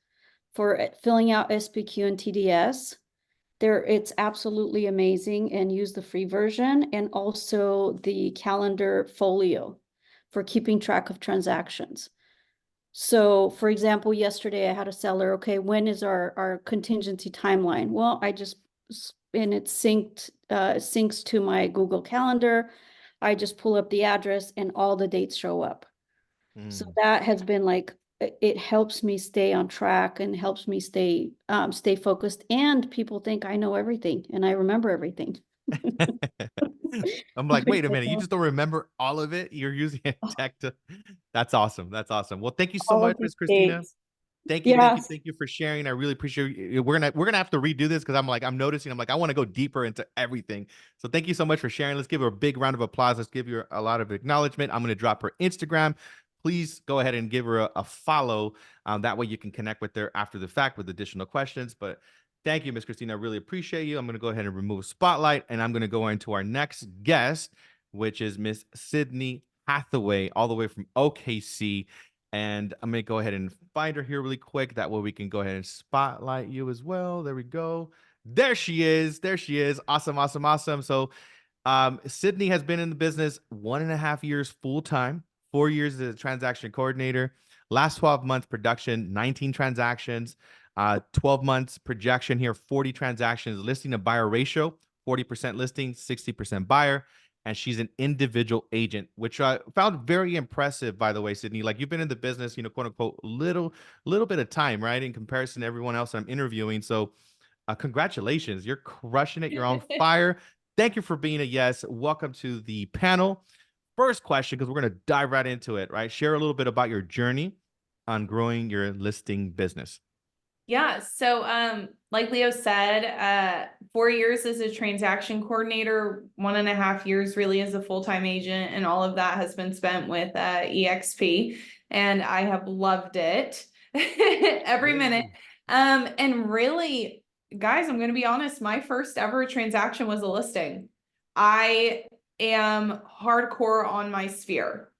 [SPEAKER 5] for filling out SPQ and TDS. It's absolutely amazing, and use the free version, and also the calendar folio for keeping track of transactions. So for example, yesterday I had a seller, okay, when is our contingency timeline? Well, and it syncs to my Google Calendar. I just pull up the address and all the dates show up. So that has been like, it helps me stay on track and helps me stay focused. And people think I know everything and I remember everything.
[SPEAKER 1] I'm like, wait a minute, you just don't remember all of it? You're using tech to. That's awesome. That's awesome. Well, thank you so
[SPEAKER 5] All
[SPEAKER 1] much,
[SPEAKER 5] of the
[SPEAKER 1] Miss Cristina.
[SPEAKER 5] dates.
[SPEAKER 1] Thank you,
[SPEAKER 5] Yes.
[SPEAKER 1] thank you for sharing. I really appreciate you. We're gonna have to redo this because I'm noticing. I'm like, I want to go deeper into everything. So thank you so much for sharing. Let's give her a big round of applause. Let's give her a lot of acknowledgement. I'm gonna drop her Instagram. Please go ahead and give her a follow. That way you can connect with her after the fact with additional questions. But thank you, Miss Cristina. I really appreciate you. I'm gonna go ahead and remove spotlight, and I'm gonna go into our next guest, which is Miss Sydney Hathaway, all the way from OKC. And I'm going to go ahead and find her here really quick. That way we can go ahead and spotlight you as well. There we go. There she is. There she is. Awesome, awesome, awesome. So Sydney has been in the business 1.5 years full-time, 4 years as a transaction coordinator, last 12 months production, 19 transactions, 12 months projection here, 40 transactions, listing to buyer ratio, 40% listing, 60% buyer. And she's an individual agent, which I found very impressive, by the way, Sydney. Like you've been in the business, quote unquote, little bit of time, right? In comparison to everyone else I'm interviewing. So congratulations. You're crushing it. You're on fire. Thank you for being a yes. Welcome to the panel. First question, because we're going to dive right into it, right? Share a little bit about your journey on growing your listing business.
[SPEAKER 3] Yeah. So, like Leo said, 4 years as a transaction coordinator, 1.5 years really as a full-time agent, and all of that has been spent with EXP, and I have loved it every minute. And really, guys, I'm going to be honest, my first ever transaction was a listing. I am hardcore on my sphere.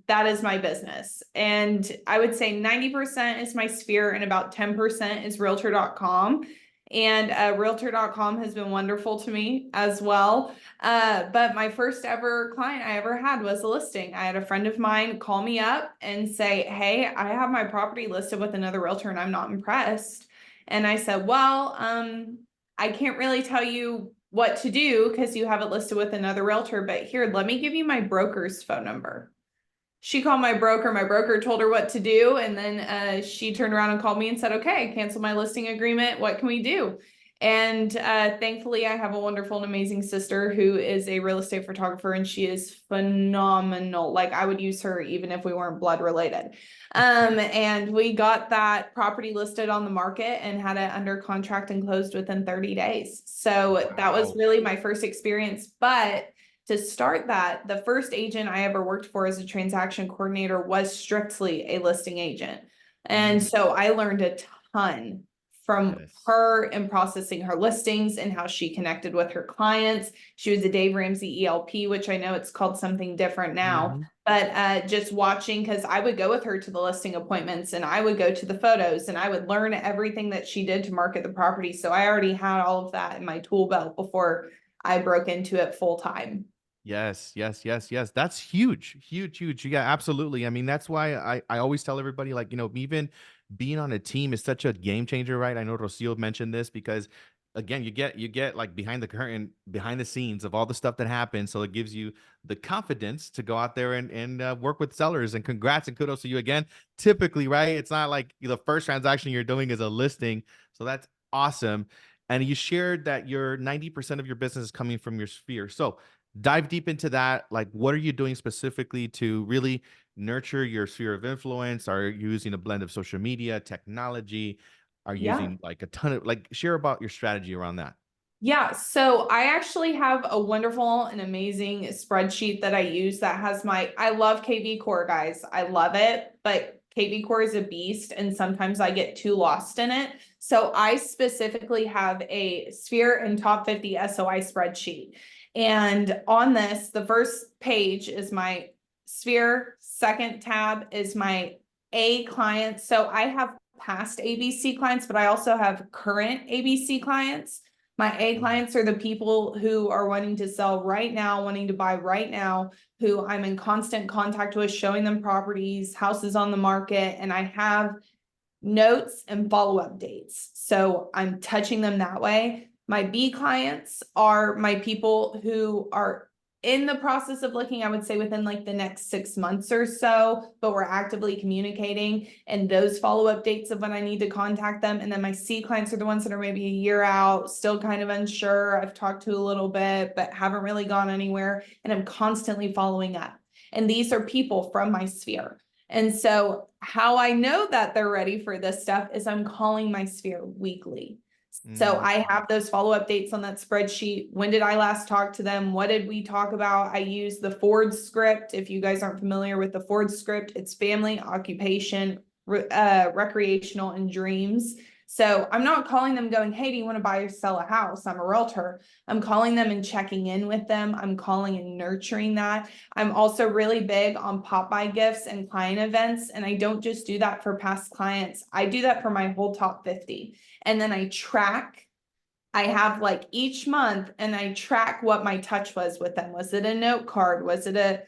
[SPEAKER 3] That is my business. And I would say 90% is my sphere and about 10% is realtor.com. And realtor.com has been wonderful to me as well. But my first ever client I ever had was a listing. I had a friend of mine call me up and say, hey, I have my property listed with another realtor and I'm not impressed. And I said, well, I can't really tell you what to do because you have it listed with another realtor, but here, let me give you my broker's phone number. She called my broker told her what to do. And then she turned around and called me and said, okay, cancel my listing agreement. What can we do? And thankfully I have a wonderful and amazing sister who is a real estate photographer, and she is phenomenal. Like I would use her even if we weren't blood related. And we got that property listed on the market and had it under contract and closed within 30 days. So that was really my first experience. But to start that, the first agent I ever worked for as a transaction coordinator was strictly a listing agent. And so I learned a ton from her in processing her listings and how she connected with her clients. She was a Dave Ramsey ELP, which I know it's called something different now. But just watching, because I would go with her to the listing appointments and I would go to the photos and I would learn everything that she did to market the property. So I already had all of that in my tool belt before I broke into it full time.
[SPEAKER 1] Yes, yes, yes, yes. That's huge, huge, huge. Yeah, absolutely. I mean, that's why I always tell everybody, like, even being on a team is such a game changer, right? I know Rocio mentioned this because again, you get like behind the curtain, behind the scenes of all the stuff that happens. So it gives you the confidence to go out there and work with sellers. And congrats and kudos to you again. Typically, right? It's not like the first transaction you're doing is a listing. So that's awesome. And you shared that your 90% of your business is coming from your sphere. So dive deep into that. Like, what are you doing specifically to really nurture your sphere of influence? Are you using a blend of social media, technology? Are you
[SPEAKER 3] Yeah.
[SPEAKER 1] using like a ton of, like, share about your strategy around that?
[SPEAKER 3] Yeah, so I actually have a wonderful and amazing spreadsheet that I use that has I love kvCORE, guys. I love it, but kvCORE is a beast and sometimes I get too lost in it. So I specifically have a sphere and top 50 SOI spreadsheet. And on this, the first page is my sphere, second tab is my A clients. So I have past ABC clients, but I also have current ABC clients. My A clients are the people who are wanting to sell right now, wanting to buy right now, who I'm in constant contact with, showing them properties, houses on the market, and I have notes and follow-up dates. So I'm touching them that way. My B clients are my people who are in the process of looking, I would say within like the next 6 months or so, but we're actively communicating, and those follow-up dates of when I need to contact them. And then my C clients are the ones that are maybe a year out, still kind of unsure. I've talked to a little bit, but haven't really gone anywhere. And I'm constantly following up. And these are people from my sphere. And so how I know that they're ready for this stuff is I'm calling my sphere weekly. So I have those follow-up dates on that spreadsheet. When did I last talk to them? What did we talk about? I use the Ford script. If you guys aren't familiar with the Ford script, it's family, occupation, recreational, and dreams. So I'm not calling them going, hey, do you want to buy or sell a house? I'm a realtor. I'm calling them and checking in with them. I'm calling and nurturing that. I'm also really big on pop-by gifts and client events. And I don't just do that for past clients. I do that for my whole top 50. And then I track. I have like each month and I track what my touch was with them. Was it a note card? Was it a,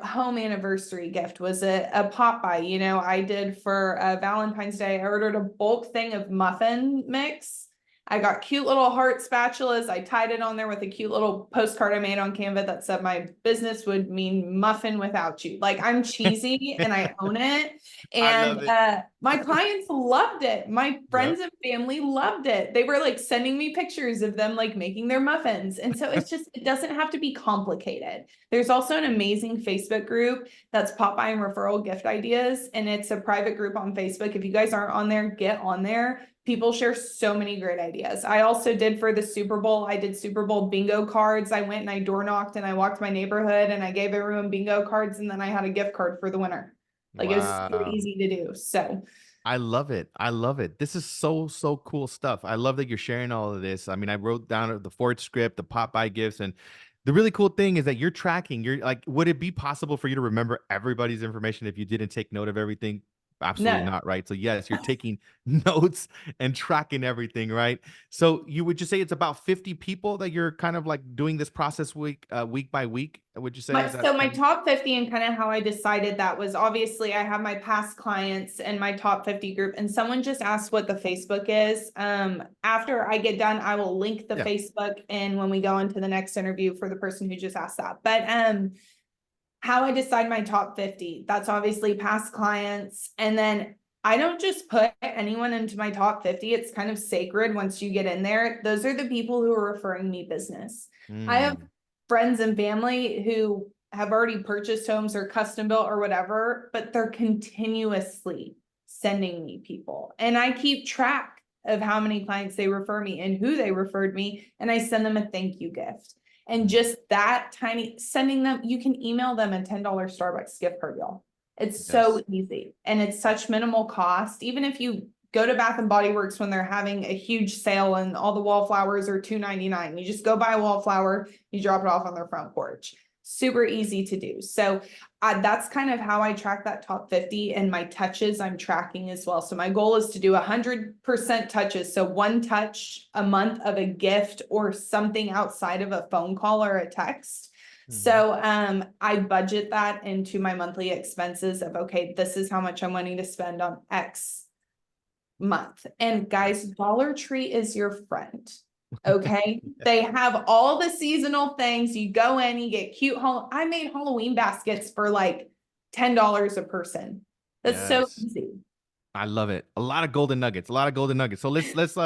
[SPEAKER 3] home anniversary gift? Was it a pop-by? I did for Valentine's Day, I ordered a bulk thing of muffin mix. I got cute little heart spatulas. I tied it on there with a cute little postcard I made on Canva that said my business would mean muffin without you. Like, I'm cheesy and I own it.
[SPEAKER 1] I love
[SPEAKER 3] And
[SPEAKER 1] it.
[SPEAKER 3] my clients loved it. My friends
[SPEAKER 1] Yep.
[SPEAKER 3] and family loved it. They were like sending me pictures of them like making their muffins. And so it doesn't have to be complicated. There's also an amazing Facebook group that's Pop-by and Referral Gift Ideas. And it's a private group on Facebook. If you guys aren't on there, get on there. People share so many great ideas. I also did for the Super Bowl. I did Super Bowl bingo cards. I went and I door knocked and I walked my neighborhood and I gave everyone bingo cards. And then I had a gift card for the winner. Like, it was super
[SPEAKER 1] Wow.
[SPEAKER 3] easy to do. So
[SPEAKER 1] I love it. I love it. This is so, so cool stuff. I love that you're sharing all of this. I mean, I wrote down the Ford script, the pop-by gifts, and the really cool thing is that you're tracking. You're like, would it be possible for you to remember everybody's information if you didn't take note of everything? Absolutely
[SPEAKER 3] no.
[SPEAKER 1] not, right? So yes, you're taking notes and tracking everything, right? So you would just say it's about 50 people that you're kind of like doing this process week by week? Would you say is that
[SPEAKER 3] So my
[SPEAKER 1] kind of-
[SPEAKER 3] top 50 and kind of how I decided that was, obviously I have my past clients and my top 50 group, and someone just asked what the Facebook is. After I get done, I will link the
[SPEAKER 1] Yeah.
[SPEAKER 3] Facebook in when we go into the next interview for the person who just asked that. But how I decide my top 50, that's obviously past clients. And then I don't just put anyone into my top 50. It's kind of sacred once you get in there. Those are the people who are referring me business. I have friends and family who have already purchased homes or custom built or whatever, but they're continuously sending me people. And I keep track of how many clients they refer me and who they referred me. And I send them a thank you gift. And just that tiny, sending them, you can email them a $10 Starbucks gift card, y'all. It's so easy and it's such minimal cost. Even if you go to Bath and Body Works when they're having a huge sale and all the wallflowers are $2.99, you just go buy a wallflower, you drop it off on their front porch. super easy to do. So that's kind of how I track that top 50, and my touches I'm tracking as well. So my goal is to do 100% touches. So 1 touch a month of a gift or something outside of a phone call or a text. So I budget that into my monthly expenses of, okay, this is how much I'm wanting to spend on X month. And guys, Dollar Tree is your friend. Okay. They have all the seasonal things. You go in, you get cute I made Halloween baskets for like $10 a person. That's so
[SPEAKER 1] Yes.
[SPEAKER 3] easy.
[SPEAKER 1] I love it. A lot of golden nuggets, a lot of golden nuggets. So let's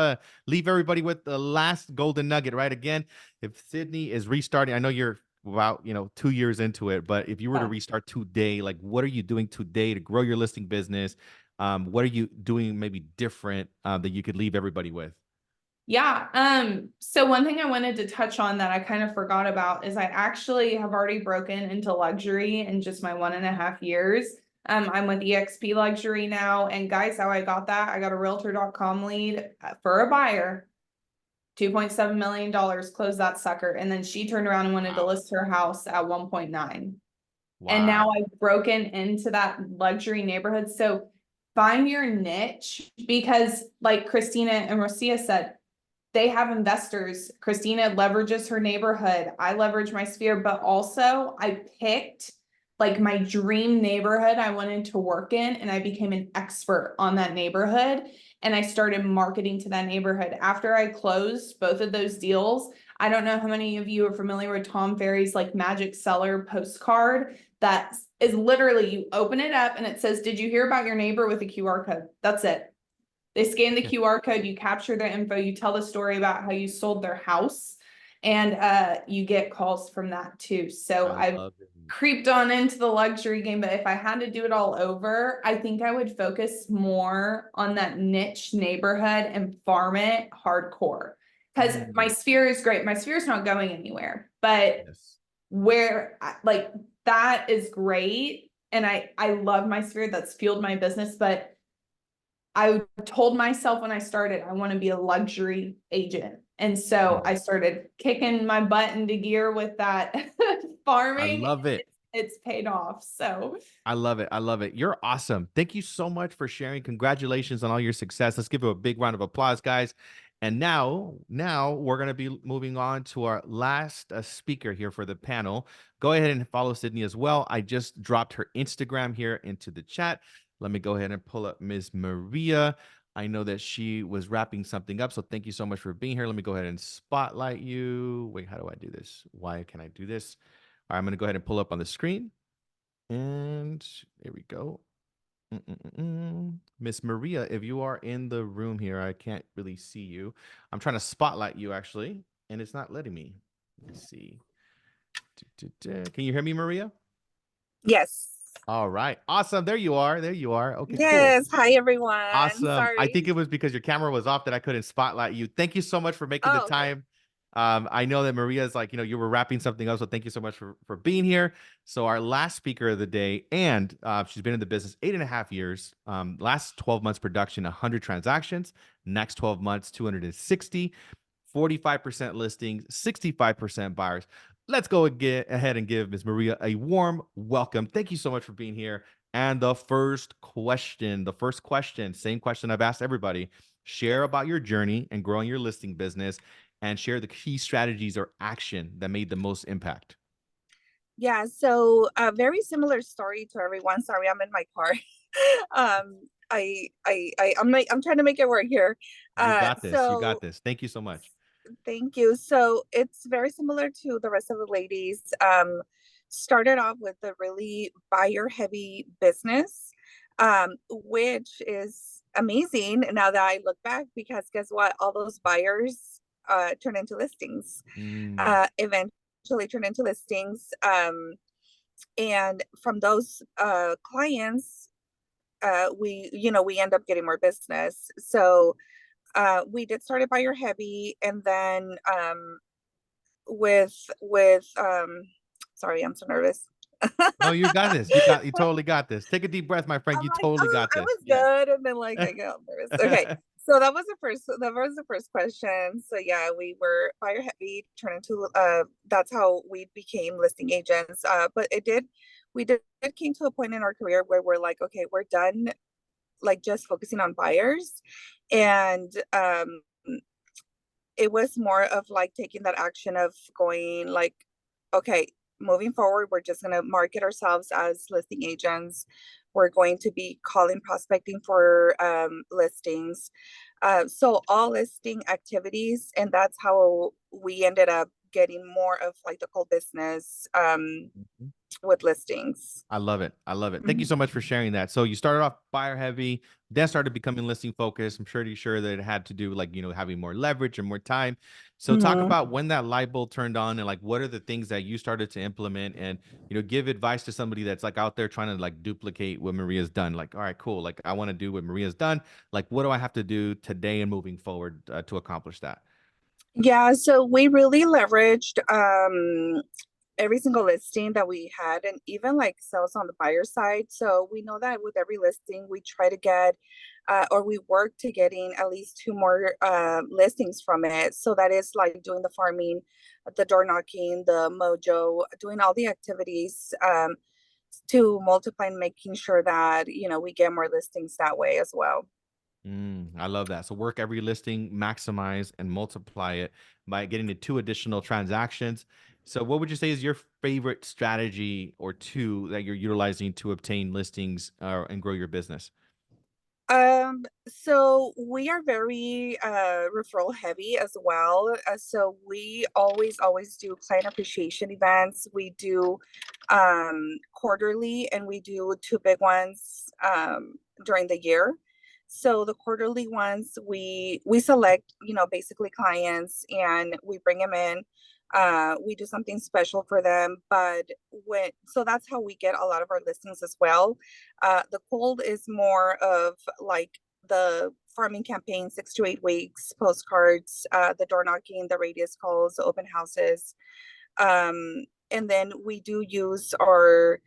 [SPEAKER 1] leave everybody with the last golden nugget, right? Again, if Sydney is restarting, I know you're about 2 years into it, but if you were to
[SPEAKER 3] Yeah.
[SPEAKER 1] restart today, like what are you doing today to grow your listing business? What are you doing maybe different that you could leave everybody with?
[SPEAKER 3] Yeah. So one thing I wanted to touch on that I kind of forgot about is I actually have already broken into luxury in just my 1.5 years. I'm with EXP Luxury now. And guys, how I got that, I got a realtor.com lead for a buyer, $2.7 million, closed that sucker. And then she turned around and wanted to list her house at 1.9. And now I've broken into that luxury neighborhood. So find your niche, because like Cristina and Rocio said, they have investors. Cristina leverages her neighborhood. I leverage my sphere, but also I picked like my dream neighborhood I wanted to work in, and I became an expert on that neighborhood. And I started marketing to that neighborhood. After I closed both of those deals, I don't know how many of you are familiar with Tom Ferry's like magic seller postcard. That is literally, you open it up and it says, "Did you hear about your neighbor?" with a QR code. That's it. They scan the QR code, you capture their info, you tell the story about how you sold their house, and you get calls from that too. So I've creeped on into the luxury game, but if I had to do it all over, I think I would focus more on that niche neighborhood and farm it hardcore. Because my sphere is great. My sphere is not going anywhere, but where like that is great. And I love my sphere. That's fueled my business, but I told myself when I started, I want to be a luxury agent. And so I started kicking my butt into gear with that farming.
[SPEAKER 1] I love it.
[SPEAKER 3] It's paid off. So
[SPEAKER 1] I love it. I love it. You're awesome. Thank you so much for sharing. Congratulations on all your success. Let's give you a big round of applause, guys. And now we're going to be moving on to our last speaker here for the panel. Go ahead and follow Sydney as well. I just dropped her Instagram here into the chat. Let me go ahead and pull up Ms. Maria. I know that she was wrapping something up, so thank you so much for being here. Let me go ahead and spotlight you. Wait, how do I do this? Why can I do this? All right, I'm going to go ahead and pull up on the screen. And here we go. Miss Maria, if you are in the room here, I can't really see you. I'm trying to spotlight you, actually, and it's not letting me. Let's see. Can you hear me, Maria?
[SPEAKER 6] Yes.
[SPEAKER 1] All right. Awesome. There you are. There you are. Okay,
[SPEAKER 6] Yes.
[SPEAKER 1] cool.
[SPEAKER 6] Hi, everyone.
[SPEAKER 1] Awesome.
[SPEAKER 6] Sorry.
[SPEAKER 1] I think it was because your camera was off that I couldn't spotlight you. Thank you so much for making the time. I know that Maria's like, you were wrapping something up. So thank you so much for being here. So our last speaker of the day, and she's been in the business 8.5 years. Last 12 months production, 100 transactions. Next 12 months, 260, 45% listings, 65% buyers. Let's go ahead and give Ms. Maria a warm welcome. Thank you so much for being here. And the first question, same question I've asked everybody. Share about your journey and growing your listing business, and share the key strategies or action that made the most impact.
[SPEAKER 6] Yeah, so a very similar story to everyone. Sorry, I'm in my car. I'm trying to make it work here.
[SPEAKER 1] You got this. You got this. Thank you so much.
[SPEAKER 6] Thank you. So it's very similar to the rest of the ladies. Started off with a really buyer heavy business, which is amazing now that I look back, because guess what? All those buyers turn into listings, eventually turn into listings. And from those clients, we end up getting more business. So we did start at buyer heavy, and then with sorry, I'm so nervous.
[SPEAKER 1] No, you got this. You totally got this. Take a deep breath, my friend.
[SPEAKER 6] I'm
[SPEAKER 1] You
[SPEAKER 6] like,
[SPEAKER 1] totally got this.
[SPEAKER 6] I was good, and then like I got nervous. Okay, So that was the first question. So yeah, we were buyer heavy, turned into that's how we became listing agents. But it came to a point in our career where we're like, okay, we're done like just focusing on buyers. And it was more of like taking that action of going like, okay, moving forward, we're just gonna market ourselves as listing agents. We're going to be calling prospecting for listings. So all listing activities, and that's how we ended up getting more of like the cold business
[SPEAKER 1] Mhm.
[SPEAKER 6] with listings.
[SPEAKER 1] I love it. I love it. Thank you so much for sharing that. So you started off buyer heavy, then started becoming listing focused. I'm pretty sure that it had to do like, having more leverage and more time. So talk
[SPEAKER 6] Mhm.
[SPEAKER 1] about when that light bulb turned on and like what are the things that you started to implement and give advice to somebody that's like out there trying to like duplicate what Maria's done. Like, all right, cool. Like I want to do what Maria's done. Like, what do I have to do today and moving forward to accomplish that?
[SPEAKER 6] Yeah, so we really leveraged every single listing that we had, and even like sales on the buyer side. So we know that with every listing, we try to get or we work to getting at least two more listings from it. So that is like doing the farming, the door knocking, the mojo, doing all the activities to multiply and making sure that we get more listings that way as well.
[SPEAKER 1] I love that. So work every listing, maximize and multiply it by getting the two additional transactions. So what would you say is your favorite strategy or two that you're utilizing to obtain listings and grow your business?
[SPEAKER 6] So we are very referral heavy as well. So we always do client appreciation events. We do quarterly, and we do two big ones during the year. So the quarterly ones, we select, basically clients, and we bring them in. We do something special for them, but so that's how we get a lot of our listings as well. The cold is more of like the farming campaign, 6 to 8 weeks, postcards, the door knocking, the radius calls, the open houses. And then we do use our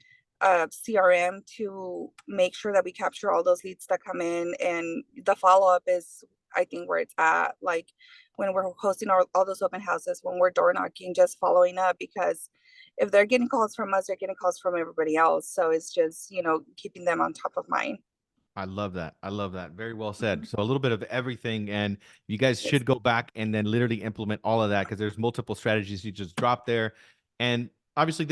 [SPEAKER 6] CRM to make sure that we capture all those leads that come in. And the follow up is, I think, where it's at. Like when we're hosting all those open houses, when we're door knocking, just following up, because if they're getting calls from us, they're getting calls from everybody else. So it's just, keeping them on top of mind.
[SPEAKER 1] I love that. I love that. Very well said. So a little bit of everything, and you guys
[SPEAKER 6] Yes.
[SPEAKER 1] should go back and then literally implement all of that because there's multiple strategies you just dropped there, and obviously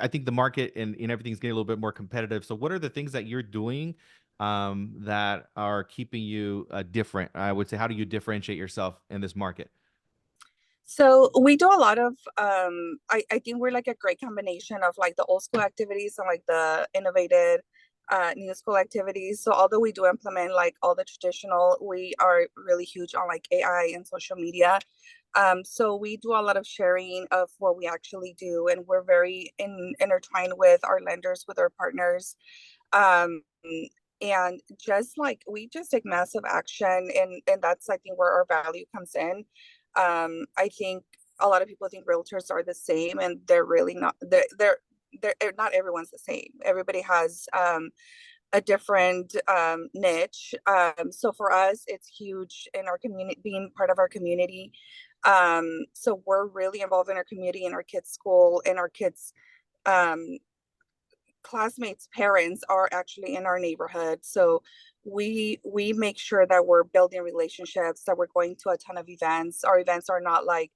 [SPEAKER 1] I think the market and everything's getting a little bit more competitive. So what are the things that you're doing that are keeping you different? I would say, how do you differentiate yourself in this market?
[SPEAKER 6] So we do a lot of I think we're like a great combination of like the old school activities and like the innovative new school activities. So although we do implement like all the traditional, we are really huge on like AI and social media. So we do a lot of sharing of what we actually do, and we're very intertwined with our lenders, with our partners. Um, and just like we just take massive action, and that's, I think, where our value comes in. I think a lot of people think realtors are the same, and they're really not. They're not everyone's the same. Everybody has a different niche. So for us, it's huge in our community, being part of our community. So we're really involved in our community, in our kids' school, in our kids' um, classmates' parents are actually in our neighborhood. So we make sure that we're building relationships, that we're going to a ton of events. Our events are not like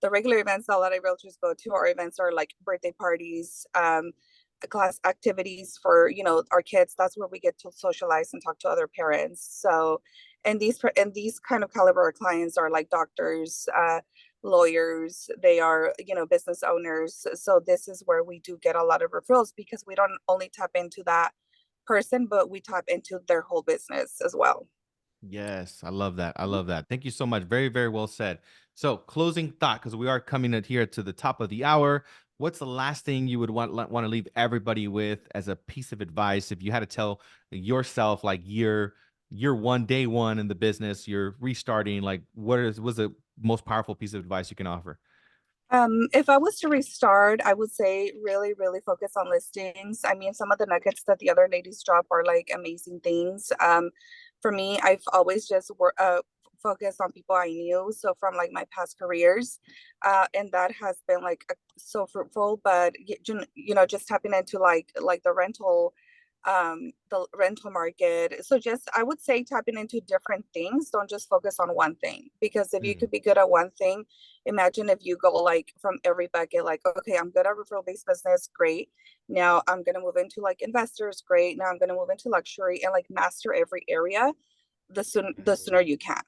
[SPEAKER 6] the regular events that a lot of realtors go to. Our events are like birthday parties, class activities for our kids. That's where we get to socialize and talk to other parents. So and these kind of caliber of clients are like doctors, lawyers, they are business owners. So this is where we do get a lot of referrals, because we don't only tap into that person, but we tap into their whole business as well.
[SPEAKER 1] Yes, I love that. I love that. Thank you so much. Very, very well said. So, closing thought, because we are coming in here to the top of the hour. What's the last thing you would want to leave everybody with as a piece of advice if you had to tell yourself, like year one, day one in the business, you're restarting, like was the most powerful piece of advice you can offer?
[SPEAKER 6] If I was to restart, I would say really, really focus on listings. I mean, some of the nuggets that the other ladies drop are like amazing things. for me, I've always just focused on people I knew. So from like my past careers, and that has been like so fruitful. But you know, just tapping into like the rental market. So just, I would say, tapping into different things. Don't just focus on one thing, because if you could be good at one thing, imagine if you go like from every bucket, like, okay, I'm good at referral based business, great. Now I'm going to move into like investors, great. Now I'm going to move into luxury, and like master every area the sooner you can.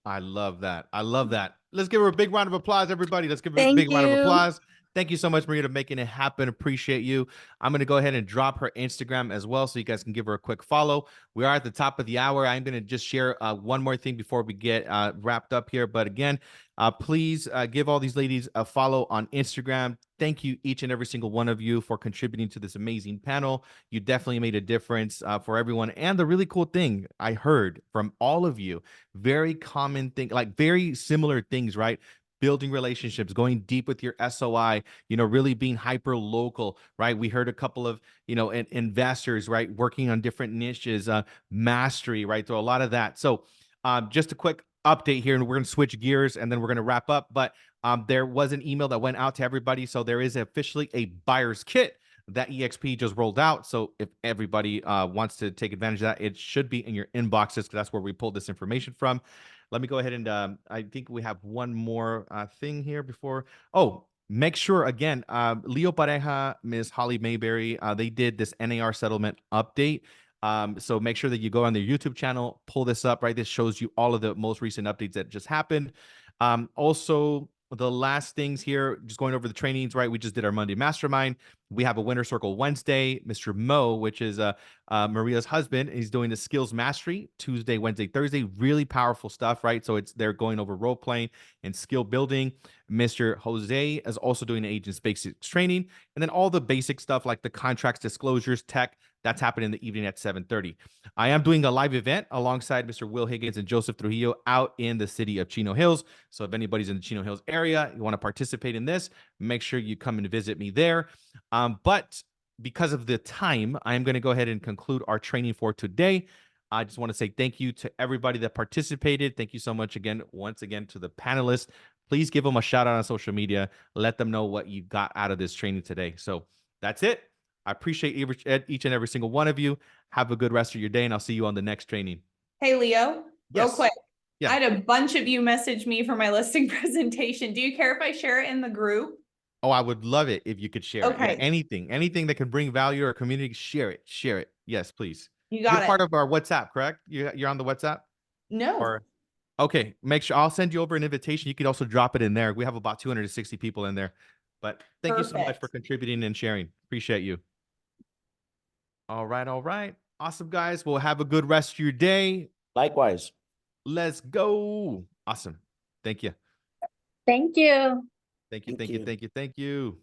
[SPEAKER 1] I love that. I love that. Let's give her a big round of applause, everybody. Let's give her a
[SPEAKER 6] Thank
[SPEAKER 1] big round of
[SPEAKER 6] you.
[SPEAKER 1] applause. Thank you so much, Maria, for making it happen. Appreciate you. I'm going to go ahead and drop her Instagram as well, so you guys can give her a quick follow. We are at the top of the hour. I'm going to just share one more thing before we get wrapped up here. But again, please give all these ladies a follow on Instagram. Thank you, each and every single one of you, for contributing to this amazing panel. You definitely made a difference for everyone. And the really cool thing I heard from all of you, very common thing, like very similar things, right? Building relationships, going deep with your SOI, you know, really being hyper local, right? We heard a couple of, you know, investors, right? Working on different niches, mastery, right? So a lot of that. So just a quick update here, and we're going to switch gears and then we're going to wrap up. But there was an email that went out to everybody. So there is officially a buyer's kit that EXP just rolled out. So if everybody wants to take advantage of that, it should be in your inboxes, because that's where we pulled this information from. Let me go ahead and I think we have one more thing here before. Oh, make sure again, Leo Pareja, Ms. Holly Mayberry, they did this NAR settlement update. So make sure that you go on their YouTube channel, pull this up, right? This shows you all of the most recent updates that just happened. Also, the last things here, just going over the trainings, right? We just did our Monday Mastermind. We have a Winner Circle Wednesday. Mr. Mo, which is Maria's husband, he's doing the Skills Mastery Tuesday, Wednesday, Thursday. Really powerful stuff, right? So they're going over role playing and skill building. Mr. Jose is also doing the Agents Basics training. And then all the basic stuff like the contracts, disclosures, tech, that's happening in the evening at 7:30. I am doing a live event alongside Mr. Will Higgins and Joseph Trujillo out in the city of Chino Hills. So if anybody's in the Chino Hills area, you want to participate in this, make sure you come and visit me there. But because of the time, I'm going to go ahead and conclude our training for today. I just want to say thank you to everybody that participated. Thank you so much again, once again, to the panelists. Please give them a shout out on social media. Let them know what you got out of this training today. So that's it. I appreciate each and every single one of you. Have a good rest of your day, and I'll see you on the next training.
[SPEAKER 3] Hey, Leo, real
[SPEAKER 1] Yes.
[SPEAKER 3] quick.
[SPEAKER 1] Yeah.
[SPEAKER 3] I had a bunch of you message me for my listing presentation. Do you care if I share it in the group?
[SPEAKER 1] Oh, I would love it if you could share it. Yeah,
[SPEAKER 3] Okay.
[SPEAKER 1] anything that can bring value to our community, share it. Yes, please.
[SPEAKER 3] You got
[SPEAKER 1] You're
[SPEAKER 3] it.
[SPEAKER 1] part of our WhatsApp, correct? You're on the WhatsApp?
[SPEAKER 3] No.
[SPEAKER 1] Or okay, make sure I'll send you over an invitation. You could also drop it in there. We have about 260 people in there. But thank you so much for
[SPEAKER 3] Perfect.
[SPEAKER 1] contributing and sharing. Appreciate you. All right. Awesome, guys. Well, have a good rest of your day.
[SPEAKER 4] Likewise.
[SPEAKER 1] Let's go. Awesome. Thank you.
[SPEAKER 2] Thank you.
[SPEAKER 1] Thank you.